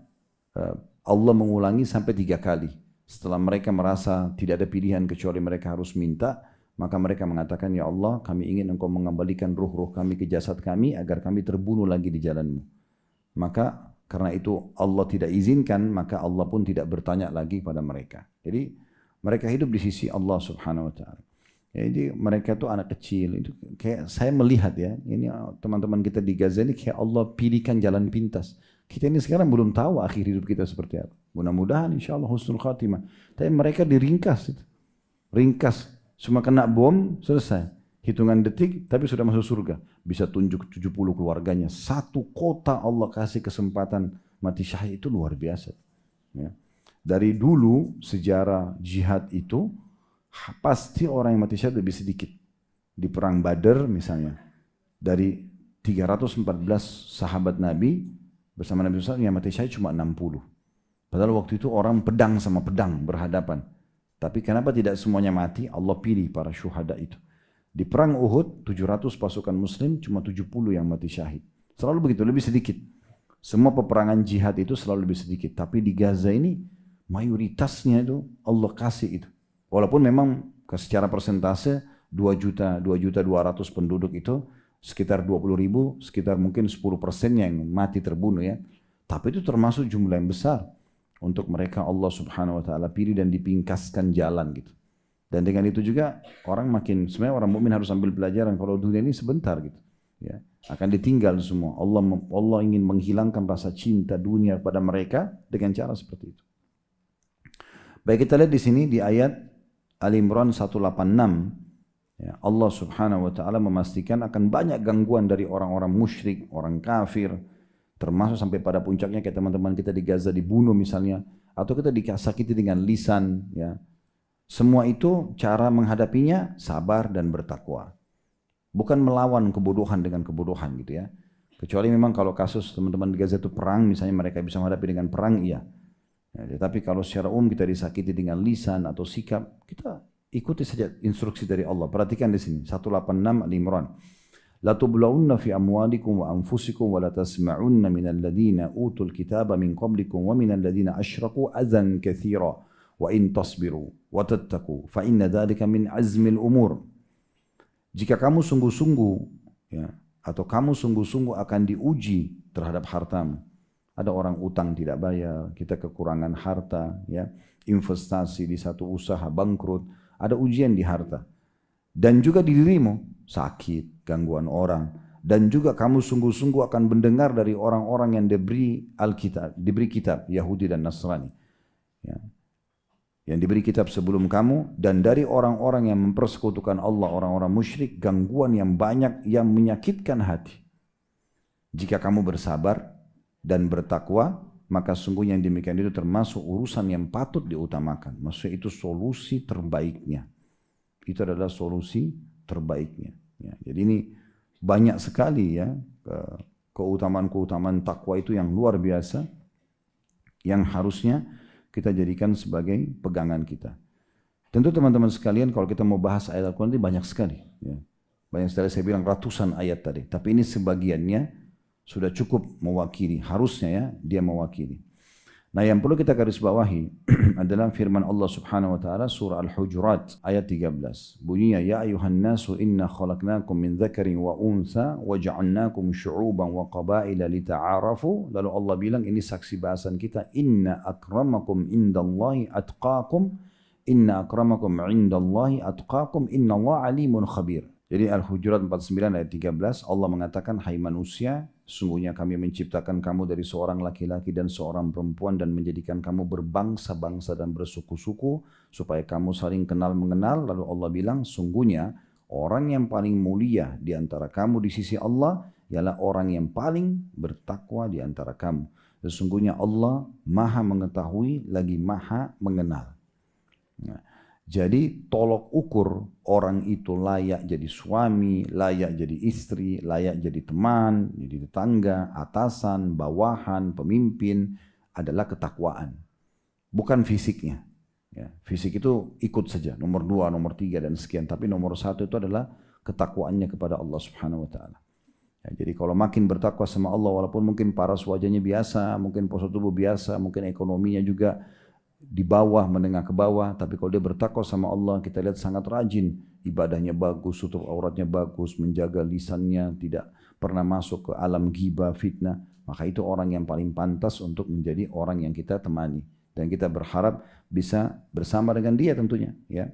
Allah mengulangi sampai 3 kali. Setelah mereka merasa tidak ada pilihan kecuali mereka harus minta, maka mereka mengatakan, ya Allah, kami ingin engkau mengembalikan ruh-ruh kami ke jasad kami agar kami terbunuh lagi di jalanmu. Maka karena itu Allah tidak izinkan, maka Allah pun tidak bertanya lagi pada mereka. Jadi mereka hidup di sisi Allah Subhanahu wa taala. Jadi mereka itu anak kecil, itu kayak saya melihat, ya, ini teman-teman kita di Gaza ini kayak Allah pilihkan jalan pintas. Kita ini sekarang belum tahu akhir hidup kita seperti apa. Mudah-mudahan insyaallah husnul khatimah. Tapi mereka diringkas itu. Ringkas, cuma kena bom, selesai. Hitungan detik, tapi sudah masuk surga. Bisa tunjuk 70 keluarganya. Satu kota Allah kasih kesempatan mati syahid, itu luar biasa. Ya. Dari dulu sejarah jihad itu, pasti orang yang mati syahid lebih sedikit. Di perang Badar misalnya, dari 314 sahabat Nabi, bersama Nabi SAW yang mati syahid cuma 60. Padahal waktu itu orang pedang sama pedang berhadapan. Tapi kenapa tidak semuanya mati? Allah pilih para syuhada itu. Di perang Uhud, 700 pasukan muslim, cuma 70 yang mati syahid. Selalu begitu, lebih sedikit. Semua peperangan jihad itu selalu lebih sedikit. Tapi di Gaza ini, mayoritasnya itu Allah kasih itu. Walaupun memang secara persentase 2.200.000 penduduk itu, sekitar 20.000, sekitar mungkin 10% yang mati terbunuh, ya. Tapi itu termasuk jumlah yang besar. Untuk mereka Allah Subhanahu wa ta'ala pilih dan dipingkaskan jalan gitu. Dan dengan itu juga orang makin, sebenarnya orang mukmin harus ambil pelajaran kalau dunia ini sebentar gitu, ya, akan ditinggal semua. Allah ingin menghilangkan rasa cinta dunia pada mereka dengan cara seperti itu. Baik, kita lihat di sini di ayat Ali Imran 186, ya, Allah Subhanahu wa taala memastikan akan banyak gangguan dari orang-orang musyrik, orang kafir, termasuk sampai pada puncaknya kayak teman-teman kita di Gaza dibunuh misalnya, atau kita disakiti dengan lisan, ya. Semua itu cara menghadapinya sabar dan bertakwa. Bukan melawan kebodohan dengan kebodohan gitu, ya. Kecuali memang kalau kasus teman-teman di Gaza itu perang, misalnya mereka bisa menghadapi dengan perang, iya. Ya, tetapi kalau secara umum kita disakiti dengan lisan atau sikap, kita ikuti saja instruksi dari Allah. Perhatikan di sini 186 Al-Imran. La tubla'unna fi amwalikum wa anfusikum wa la tasma'unna minal ladina utul kitaba min qablikum wa minal ladina asyraku azan katsira. Wa in tasbiru wa tattaqu fa inna dzalika min azmil umur. Jika kamu sungguh-sungguh, ya, atau kamu sungguh-sungguh akan diuji terhadap hartamu. Ada orang utang tidak bayar, kita kekurangan harta, ya, investasi di satu usaha bangkrut, ada ujian di harta. Dan juga di dirimu, sakit, gangguan orang, Dan juga kamu sungguh-sungguh akan mendengar dari orang-orang yang diberi Alkitab, diberi kitab, Yahudi dan Nasrani. Ya. Yang diberi kitab sebelum kamu, dan dari orang-orang yang mempersekutukan Allah, orang-orang musyrik, gangguan yang banyak yang menyakitkan hati. Jika kamu bersabar dan bertakwa, maka sungguhnya yang demikian itu termasuk urusan yang patut diutamakan. Maksudnya itu solusi terbaiknya. Itu adalah solusi terbaiknya. Ya, jadi ini banyak sekali ya keutamaan-keutamaan takwa itu yang luar biasa, yang harusnya kita jadikan sebagai pegangan kita. Tentu teman-teman sekalian, kalau kita mau bahas ayat Al-Quran ini banyak sekali. Ya. Banyak sekali, saya bilang ratusan ayat tadi. Tapi ini sebagiannya sudah cukup mewakili, harusnya ya dia mewakili. Nah yang perlu kita garis bawahi adalah firman Allah subhanahu wa ta'ala surah Al-Hujurat ayat 13. Bunyinya, ya ayuhan nasu inna khalaqnakum min dzakarin wa untha wa ja'alnakum syu'uban wa qabaila lita'arafu. Lalu Allah bilang, ini saksi bahasan kita, inna akramakum indallahi atqakum, inna akramakum indallahi atqakum, inna Allah alimun khabir. Jadi Al-Hujurat 49 ayat 13, Allah mengatakan, hai manusia, sungguhnya kami menciptakan kamu dari seorang laki-laki dan seorang perempuan dan menjadikan kamu berbangsa-bangsa dan bersuku-suku supaya kamu saling kenal mengenal. Lalu Allah bilang, sungguhnya orang yang paling mulia di antara kamu di sisi Allah ialah orang yang paling bertakwa di antara kamu. Sesungguhnya Allah maha mengetahui lagi maha mengenal. Nah, jadi tolok ukur orang itu layak jadi suami, layak jadi istri, layak jadi teman, jadi tetangga, atasan, bawahan, pemimpin adalah ketakwaan. Bukan fisiknya. Ya, fisik itu ikut saja, nomor 2, nomor 3 dan sekian. Tapi nomor 1 itu adalah ketakwaannya kepada Allah subhanahu wa ta'ala. Ya, jadi kalau makin bertakwa sama Allah, walaupun mungkin paras wajahnya biasa, mungkin postur tubuh biasa, mungkin ekonominya juga di bawah, menengah ke bawah, tapi kalau dia bertakwa sama Allah, kita lihat sangat rajin, ibadahnya bagus, tutup auratnya bagus, menjaga lisannya, tidak pernah masuk ke alam ghibah, fitnah, maka itu orang yang paling pantas untuk menjadi orang yang kita temani, dan kita berharap bisa bersama dengan dia tentunya, ya.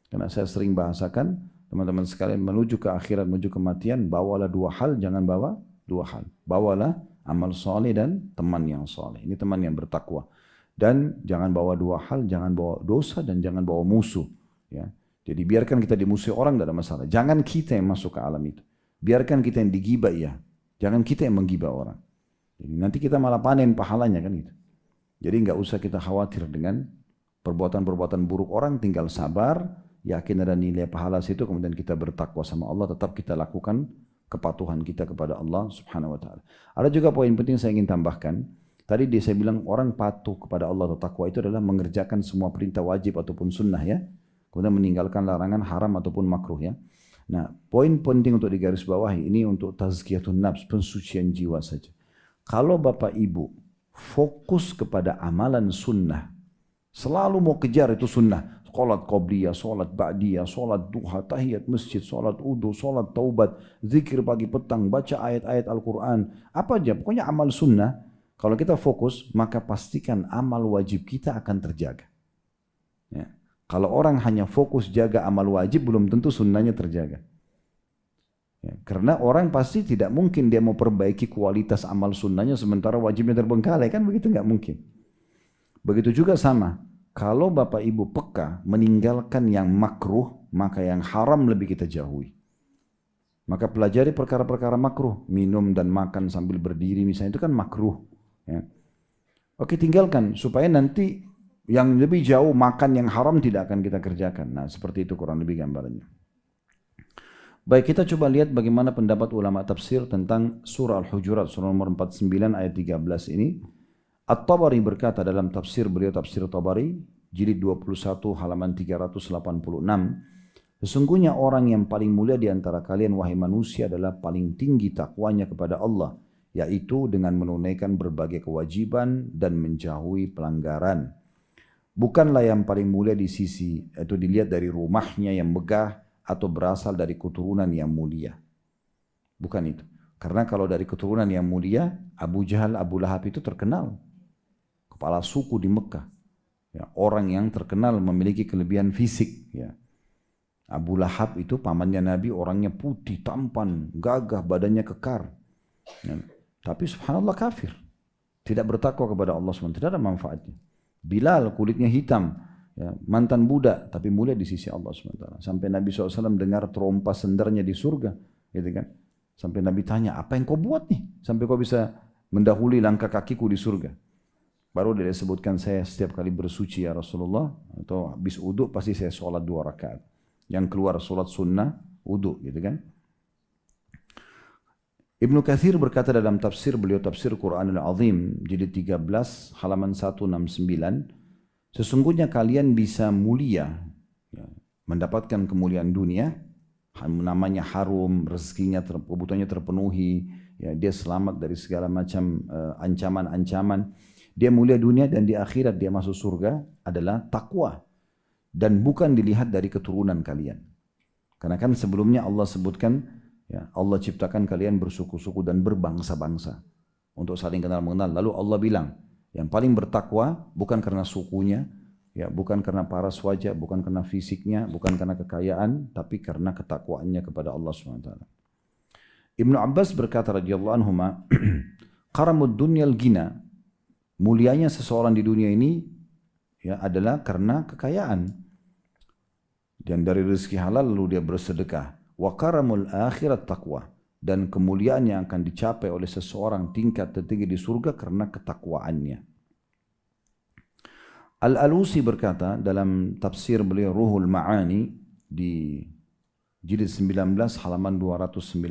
Karena saya sering bahasakan, teman-teman sekalian, menuju ke akhirat, menuju kematian, bawalah 2 hal, jangan bawa 2 hal. Bawalah amal soleh dan teman yang soleh. Ini teman yang bertakwa. Dan jangan bawa 2 hal, jangan bawa dosa dan jangan bawa musuh. Ya. Jadi biarkan kita dimusuhi orang, tidak ada masalah. Jangan kita yang masuk ke alam itu. Biarkan kita yang digibah, ya. Jangan kita yang menggibah orang. Jadi nanti kita malah panen pahalanya kan gitu. Jadi nggak usah kita khawatir dengan perbuatan-perbuatan buruk orang, tinggal sabar, yakin ada nilai pahala situ, kemudian kita bertakwa sama Allah, tetap kita lakukan kepatuhan kita kepada Allah subhanahu wa ta'ala. Ada juga poin penting saya ingin tambahkan. Tadi saya bilang orang patuh kepada Allah atau takwa itu adalah mengerjakan semua perintah wajib ataupun sunnah ya. Kemudian meninggalkan larangan haram ataupun makruh ya. Nah, poin penting untuk digarisbawahi ini untuk tazkiyatun nafs, pensucian jiwa saja. Kalau Bapak Ibu fokus kepada amalan sunnah, selalu mau kejar itu sunnah, sholat qobliyah, sholat ba'diyah, sholat duha, tahiyat masjid, sholat udu, sholat taubat, zikir pagi petang, baca ayat-ayat Al-Quran, apa aja, pokoknya amal sunnah. Kalau kita fokus, maka pastikan amal wajib kita akan terjaga. Ya. Kalau orang hanya fokus jaga amal wajib, belum tentu sunnahnya terjaga. Ya. Karena orang pasti tidak mungkin dia mau perbaiki kualitas amal sunnahnya sementara wajibnya terbengkalai, kan begitu, nggak mungkin. Begitu juga sama, kalau Bapak Ibu peka meninggalkan yang makruh, maka yang haram lebih kita jauhi. Maka pelajari perkara-perkara makruh, minum dan makan sambil berdiri misalnya, itu kan makruh. Ya. Oke, tinggalkan supaya nanti yang lebih jauh makan yang haram tidak akan kita kerjakan. Nah, seperti itu kurang lebih gambarannya. Baik, kita coba lihat bagaimana pendapat ulama tafsir tentang surah Al-Hujurat, surah nomor 49 ayat 13 ini. At-Tabari berkata dalam tafsir beliau, tafsir Tabari, jilid 21 halaman 386, sesungguhnya orang yang paling mulia di antara kalian wahai manusia adalah paling tinggi takwanya kepada Allah, yaitu dengan menunaikan berbagai kewajiban dan menjauhi pelanggaran. Bukanlah yang paling mulia di sisi itu dilihat dari rumahnya yang megah atau berasal dari keturunan yang mulia. Bukan itu. Karena kalau dari keturunan yang mulia, Abu Jahal, Abu Lahab itu terkenal. Kepala suku di Mekah. Ya, orang yang terkenal memiliki kelebihan fisik. Ya. Abu Lahab itu pamannya Nabi, orangnya putih, tampan, gagah, badannya kekar. Ya. Tapi subhanallah kafir. Tidak bertakwa kepada Allah SWT, tidak ada manfaatnya. Bilal kulitnya hitam, ya, mantan budak, tapi mulia di sisi Allah SWT. Sampai Nabi SAW dengar terompas sendarnya di surga. Gitu kan? Sampai Nabi tanya, apa yang kau buat nih? Sampai kau bisa mendahului langkah kakiku di surga. Baru dia sebutkan, saya setiap kali bersuci ya Rasulullah, atau habis uduk pasti saya sholat 2 rakaat. Yang keluar sholat sunnah, uduk gitu kan. Ibnu Katsir berkata dalam tafsir beliau, tafsir Quranul Azim jilid 13 halaman 169, sesungguhnya kalian bisa mulia, ya, mendapatkan kemuliaan dunia, namanya harum, rezekinya kebutuhannya terpenuhi, ya, dia selamat dari segala macam ancaman-ancaman, dia mulia dunia, dan di akhirat dia masuk surga adalah takwa, dan bukan dilihat dari keturunan kalian. Karena kan sebelumnya Allah sebutkan, ya, Allah ciptakan kalian bersuku-suku dan berbangsa-bangsa untuk saling kenal mengenal. Lalu Allah bilang, yang paling bertakwa bukan karena sukunya, ya, bukan karena paras wajah, bukan karena fisiknya, bukan karena kekayaan, tapi karena ketakwaannya kepada Allah SWT. Ibnu Abbas berkata radhiyallahu anhu, qaramud dunyal gina, mulianya seseorang di dunia ini, ya, adalah karena kekayaan. Dan dari rezeki halal lalu dia bersedekah. Wa karamul akhirat taqwa, dan kemuliaan yang akan dicapai oleh seseorang tingkat tertinggi di surga karena ketakwaannya. Al-Alusi berkata dalam tafsir beliau Ruhul Ma'ani di jilid 19 halaman 290,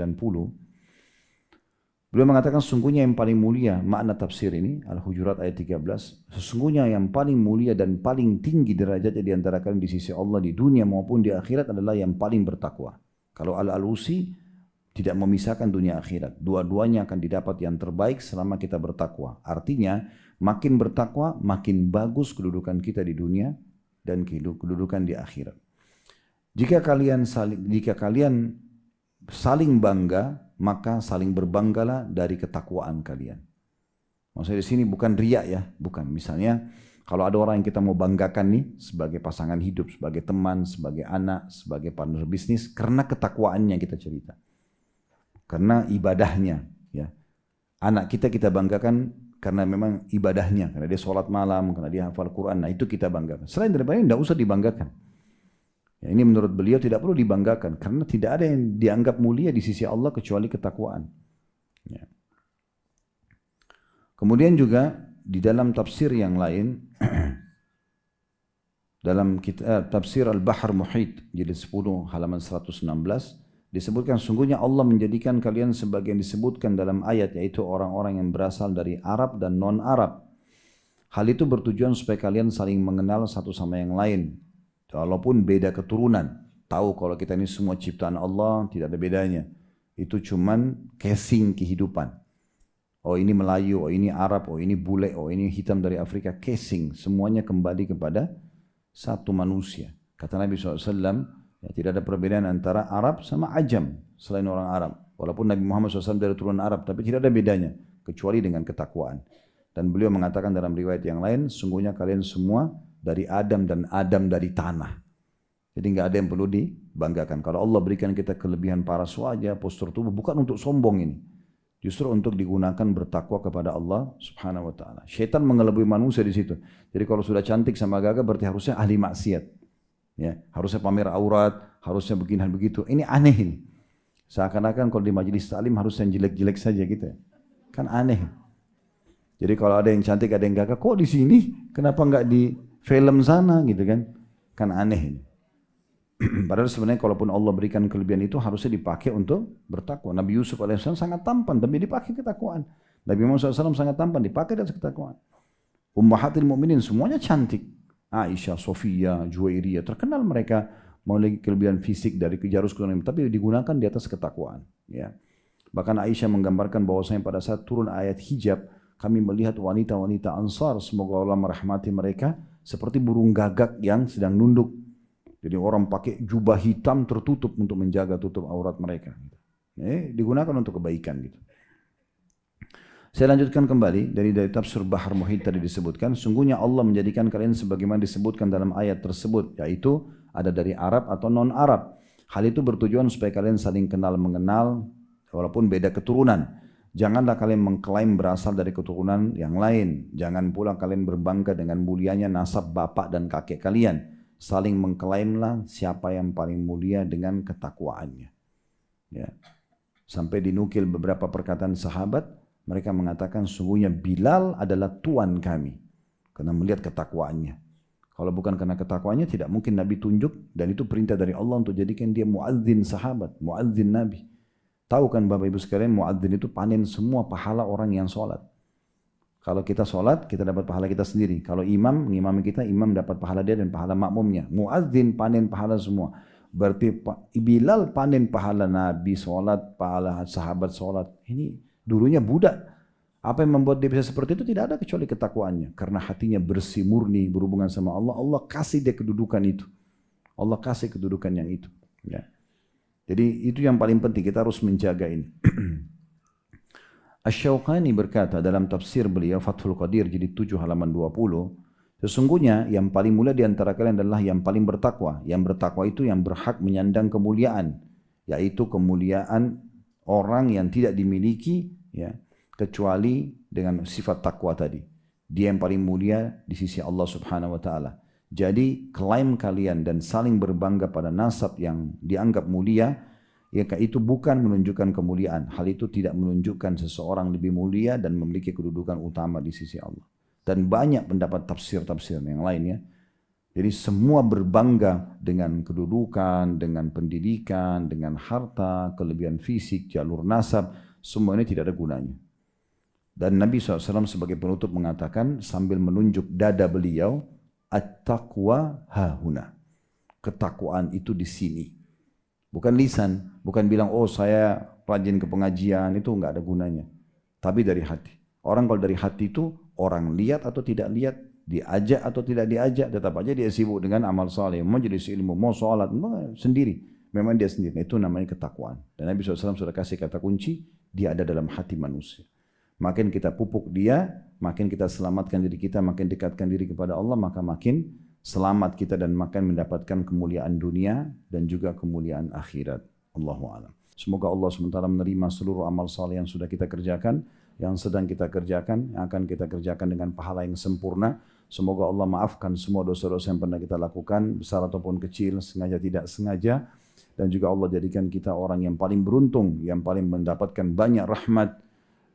beliau mengatakan sesungguhnya yang paling mulia, makna tafsir ini Al-Hujurat ayat 13, sesungguhnya yang paling mulia dan paling tinggi derajatnya di antara kalian di sisi Allah di dunia maupun di akhirat adalah yang paling bertakwa. Kalau Al-Alusi tidak memisahkan dunia akhirat, dua-duanya akan didapat yang terbaik selama kita bertakwa. Artinya makin bertakwa makin bagus kedudukan kita di dunia dan kedudukan di akhirat. Jika kalian saling bangga, maka saling berbanggalah dari ketakwaan kalian. Maksudnya di sini bukan riya ya, bukan. Misalnya kalau ada orang yang kita mau banggakan nih sebagai pasangan hidup, sebagai teman, sebagai anak, sebagai partner bisnis, karena ketakwaannya kita cerita, karena ibadahnya, ya. Anak kita banggakan karena memang ibadahnya, karena dia sholat malam, karena dia hafal Quran. Nah itu kita banggakan. Selain daripada ini tidak usah dibanggakan. Ya, ini menurut beliau tidak perlu dibanggakan karena tidak ada yang dianggap mulia di sisi Allah kecuali ketakwaan. Ya. Kemudian juga di dalam tafsir yang lain, dalam tafsir Al-Bahr Muhit jilid 10 halaman 116, disebutkan sungguhnya Allah menjadikan kalian sebagian disebutkan dalam ayat, yaitu orang-orang yang berasal dari Arab dan non-Arab. Hal itu bertujuan supaya kalian saling mengenal satu sama yang lain. Walaupun beda keturunan, tahu kalau kita ini semua ciptaan Allah, tidak ada bedanya. Itu cuman casing kehidupan. Oh ini Melayu, oh ini Arab, oh ini bule, oh ini hitam dari Afrika. Casing, semuanya kembali kepada satu manusia. Kata Nabi SAW, ya, tidak ada perbedaan antara Arab sama Ajam selain orang Arab. Walaupun Nabi Muhammad SAW dari turunan Arab, tapi tidak ada bedanya kecuali dengan ketakwaan. Dan beliau mengatakan dalam riwayat yang lain, sungguhnya kalian semua dari Adam dan Adam dari tanah. Jadi nggak ada yang perlu dibanggakan. Kalau Allah berikan kita kelebihan paras wajah, postur tubuh, bukan untuk sombong ini. Justru untuk digunakan bertakwa kepada Allah Subhanahu wa taala. Syaitan mengelabui manusia di situ. Jadi kalau sudah cantik sama gagah berarti harusnya ahli maksiat. Ya, harusnya pamer aurat, harusnya begini begitu. Ini aneh ini. Seakan-akan kalau di majelis taklim harusnya yang jelek-jelek saja gitu. Kan aneh. Jadi kalau ada yang cantik, ada yang gagah, kok di sini? Kenapa nggak di film sana gitu kan? Kan aneh ini. Padahal sebenarnya kalaupun Allah berikan kelebihan itu harusnya dipakai untuk bertakwa. Nabi Yusuf AS sangat tampan tapi dipakai ketakwaan. Nabi Muhammad SAW sangat tampan dipakai dan ketakwaan. Ummahatil Mu'minin semuanya cantik. Aisyah, Sofia, Juwairiyah, terkenal mereka memiliki kelebihan fisik dari kejarus keturunan, tapi digunakan di atas ketakwaan. Ya. Bahkan Aisyah menggambarkan bahwasanya pada saat turun ayat hijab, kami melihat wanita-wanita Ansar, semoga Allah merahmati mereka, seperti burung gagak yang sedang nunduk. Jadi orang pakai jubah hitam tertutup untuk menjaga tutup aurat mereka. Digunakan untuk kebaikan gitu. Saya lanjutkan kembali dari tafsir Bahar Muhit tadi disebutkan, sungguhnya Allah menjadikan kalian sebagaimana disebutkan dalam ayat tersebut, yaitu ada dari Arab atau non-Arab. Hal itu bertujuan supaya kalian saling kenal mengenal walaupun beda keturunan. Janganlah kalian mengklaim berasal dari keturunan yang lain. Jangan pula kalian berbangga dengan mulianya nasab bapak dan kakek kalian. Saling mengklaimlah siapa yang paling mulia dengan ketakwaannya. Ya. Sampai dinukil beberapa perkataan sahabat, mereka mengatakan sungguhnya Bilal adalah tuan kami. Karena melihat ketakwaannya. Kalau bukan karena ketakwaannya tidak mungkin Nabi tunjuk. Dan itu perintah dari Allah untuk jadikan dia muadzin sahabat, muadzin Nabi. Tahu kan Bapak Ibu sekalian, muadzin itu panen semua pahala orang yang sholat. Kalau kita sholat, kita dapat pahala kita sendiri. Kalau imam, mengimami kita, imam dapat pahala dia dan pahala makmumnya. Muadzin panen pahala semua. Berarti Bilal panen pahala Nabi sholat, pahala sahabat sholat. Ini dulunya budak. Apa yang membuat dia bisa seperti itu? Tidak ada kecuali ketakwaannya. Karena hatinya bersih, murni, berhubungan sama Allah. Allah kasih dia kedudukan itu. Allah kasih kedudukan yang itu. Ya. Jadi itu yang paling penting. Kita harus menjaga ini. Asy-Syaukani berkata dalam tafsir beliau Fathul Qadir jilid 7 halaman 20, sesungguhnya yang paling mulia di antara kalian adalah yang paling bertakwa. Yang bertakwa itu yang berhak menyandang kemuliaan, yaitu kemuliaan orang yang tidak dimiliki ya, kecuali dengan sifat takwa tadi. Dia yang paling mulia di sisi Allah Subhanahu wa taala. Jadi klaim kalian dan saling berbangga pada nasab yang dianggap mulia, ya itu bukan menunjukkan kemuliaan. Hal itu tidak menunjukkan seseorang lebih mulia dan memiliki kedudukan utama di sisi Allah. Dan banyak pendapat tafsir-tafsir yang lainnya. Jadi semua berbangga dengan kedudukan, dengan pendidikan, dengan harta, kelebihan fisik, jalur nasab, semua ini tidak ada gunanya. Dan Nabi SAW sebagai penutup mengatakan sambil menunjuk dada beliau, at-taqwa hahuna. Ketakwaan itu di sini. Bukan lisan, bukan bilang, oh saya rajin ke pengajian, itu enggak ada gunanya. Tapi dari hati. Orang kalau dari hati itu, orang lihat atau tidak lihat, diajak atau tidak diajak, tetap aja dia sibuk dengan amal saleh, majelis ilmu, mau sholat, sendiri. Memang dia sendiri, itu namanya ketakwaan. Dan Nabi SAW sudah kasih kata kunci, dia ada dalam hati manusia. Makin kita pupuk dia, makin kita selamatkan diri kita, makin dekatkan diri kepada Allah, maka makin selamat kita dan makan mendapatkan kemuliaan dunia dan juga kemuliaan akhirat. Allahu a'lam. Semoga Allah SWT menerima seluruh amal saleh yang sudah kita kerjakan, yang sedang kita kerjakan, yang akan kita kerjakan dengan pahala yang sempurna. Semoga Allah maafkan semua dosa-dosa yang pernah kita lakukan, besar ataupun kecil, sengaja tidak sengaja. Dan juga Allah jadikan kita orang yang paling beruntung, yang paling mendapatkan banyak rahmat.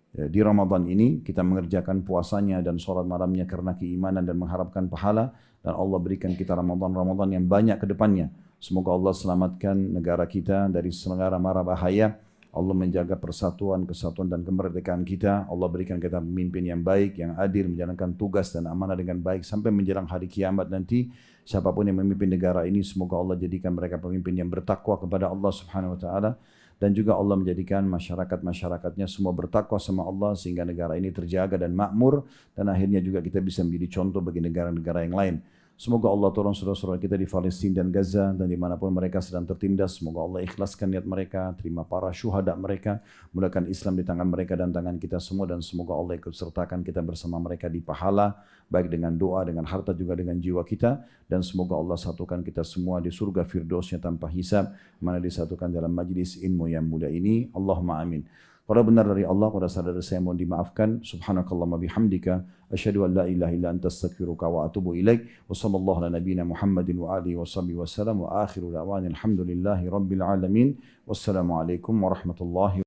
Di Ramadan ini kita mengerjakan puasanya dan sholat malamnya karena keimanan dan mengharapkan pahala. Dan Allah berikan kita Ramadan yang banyak ke depannya. Semoga Allah selamatkan negara kita dari segala mara bahaya. Allah menjaga persatuan, kesatuan dan kemerdekaan kita. Allah berikan kita pemimpin yang baik, yang adil, menjalankan tugas dan amanah dengan baik sampai menjelang hari kiamat nanti. Siapapun yang memimpin negara ini, semoga Allah jadikan mereka pemimpin yang bertakwa kepada Allah Subhanahu wa taala. Dan juga Allah menjadikan masyarakat-masyarakatnya semua bertakwa sama Allah sehingga negara ini terjaga dan makmur. Dan akhirnya juga kita bisa menjadi contoh bagi negara-negara yang lain. Semoga Allah tolong saudara-saudara kita di Palestina dan Gaza dan dimanapun mereka sedang tertindas. Semoga Allah ikhlaskan niat mereka, terima para syuhada mereka, mulakan Islam di tangan mereka dan tangan kita semua. Dan semoga Allah ikut sertakan kita bersama mereka di pahala, baik dengan doa, dengan harta juga dengan jiwa kita. Dan semoga Allah satukan kita semua di surga firdausnya tanpa hisab, mana disatukan dalam majlis ilmu yang mulia ini. Allahumma amin. Kalau benar dari Allah, pada saudara saya mohon dimaafkan. Subhanakallahumma bihamdika, asyhadu an la ilaha illa anta astaghfiruka wa atubu ilaik. Wa sallallahu ala nabiyyina Muhammadin wa alihi wa sahbihi wasallam wa akhiru da'wana alhamdulillahi rabbil alamin. Wassalamu alaikum warahmatullahi wabarakatuh.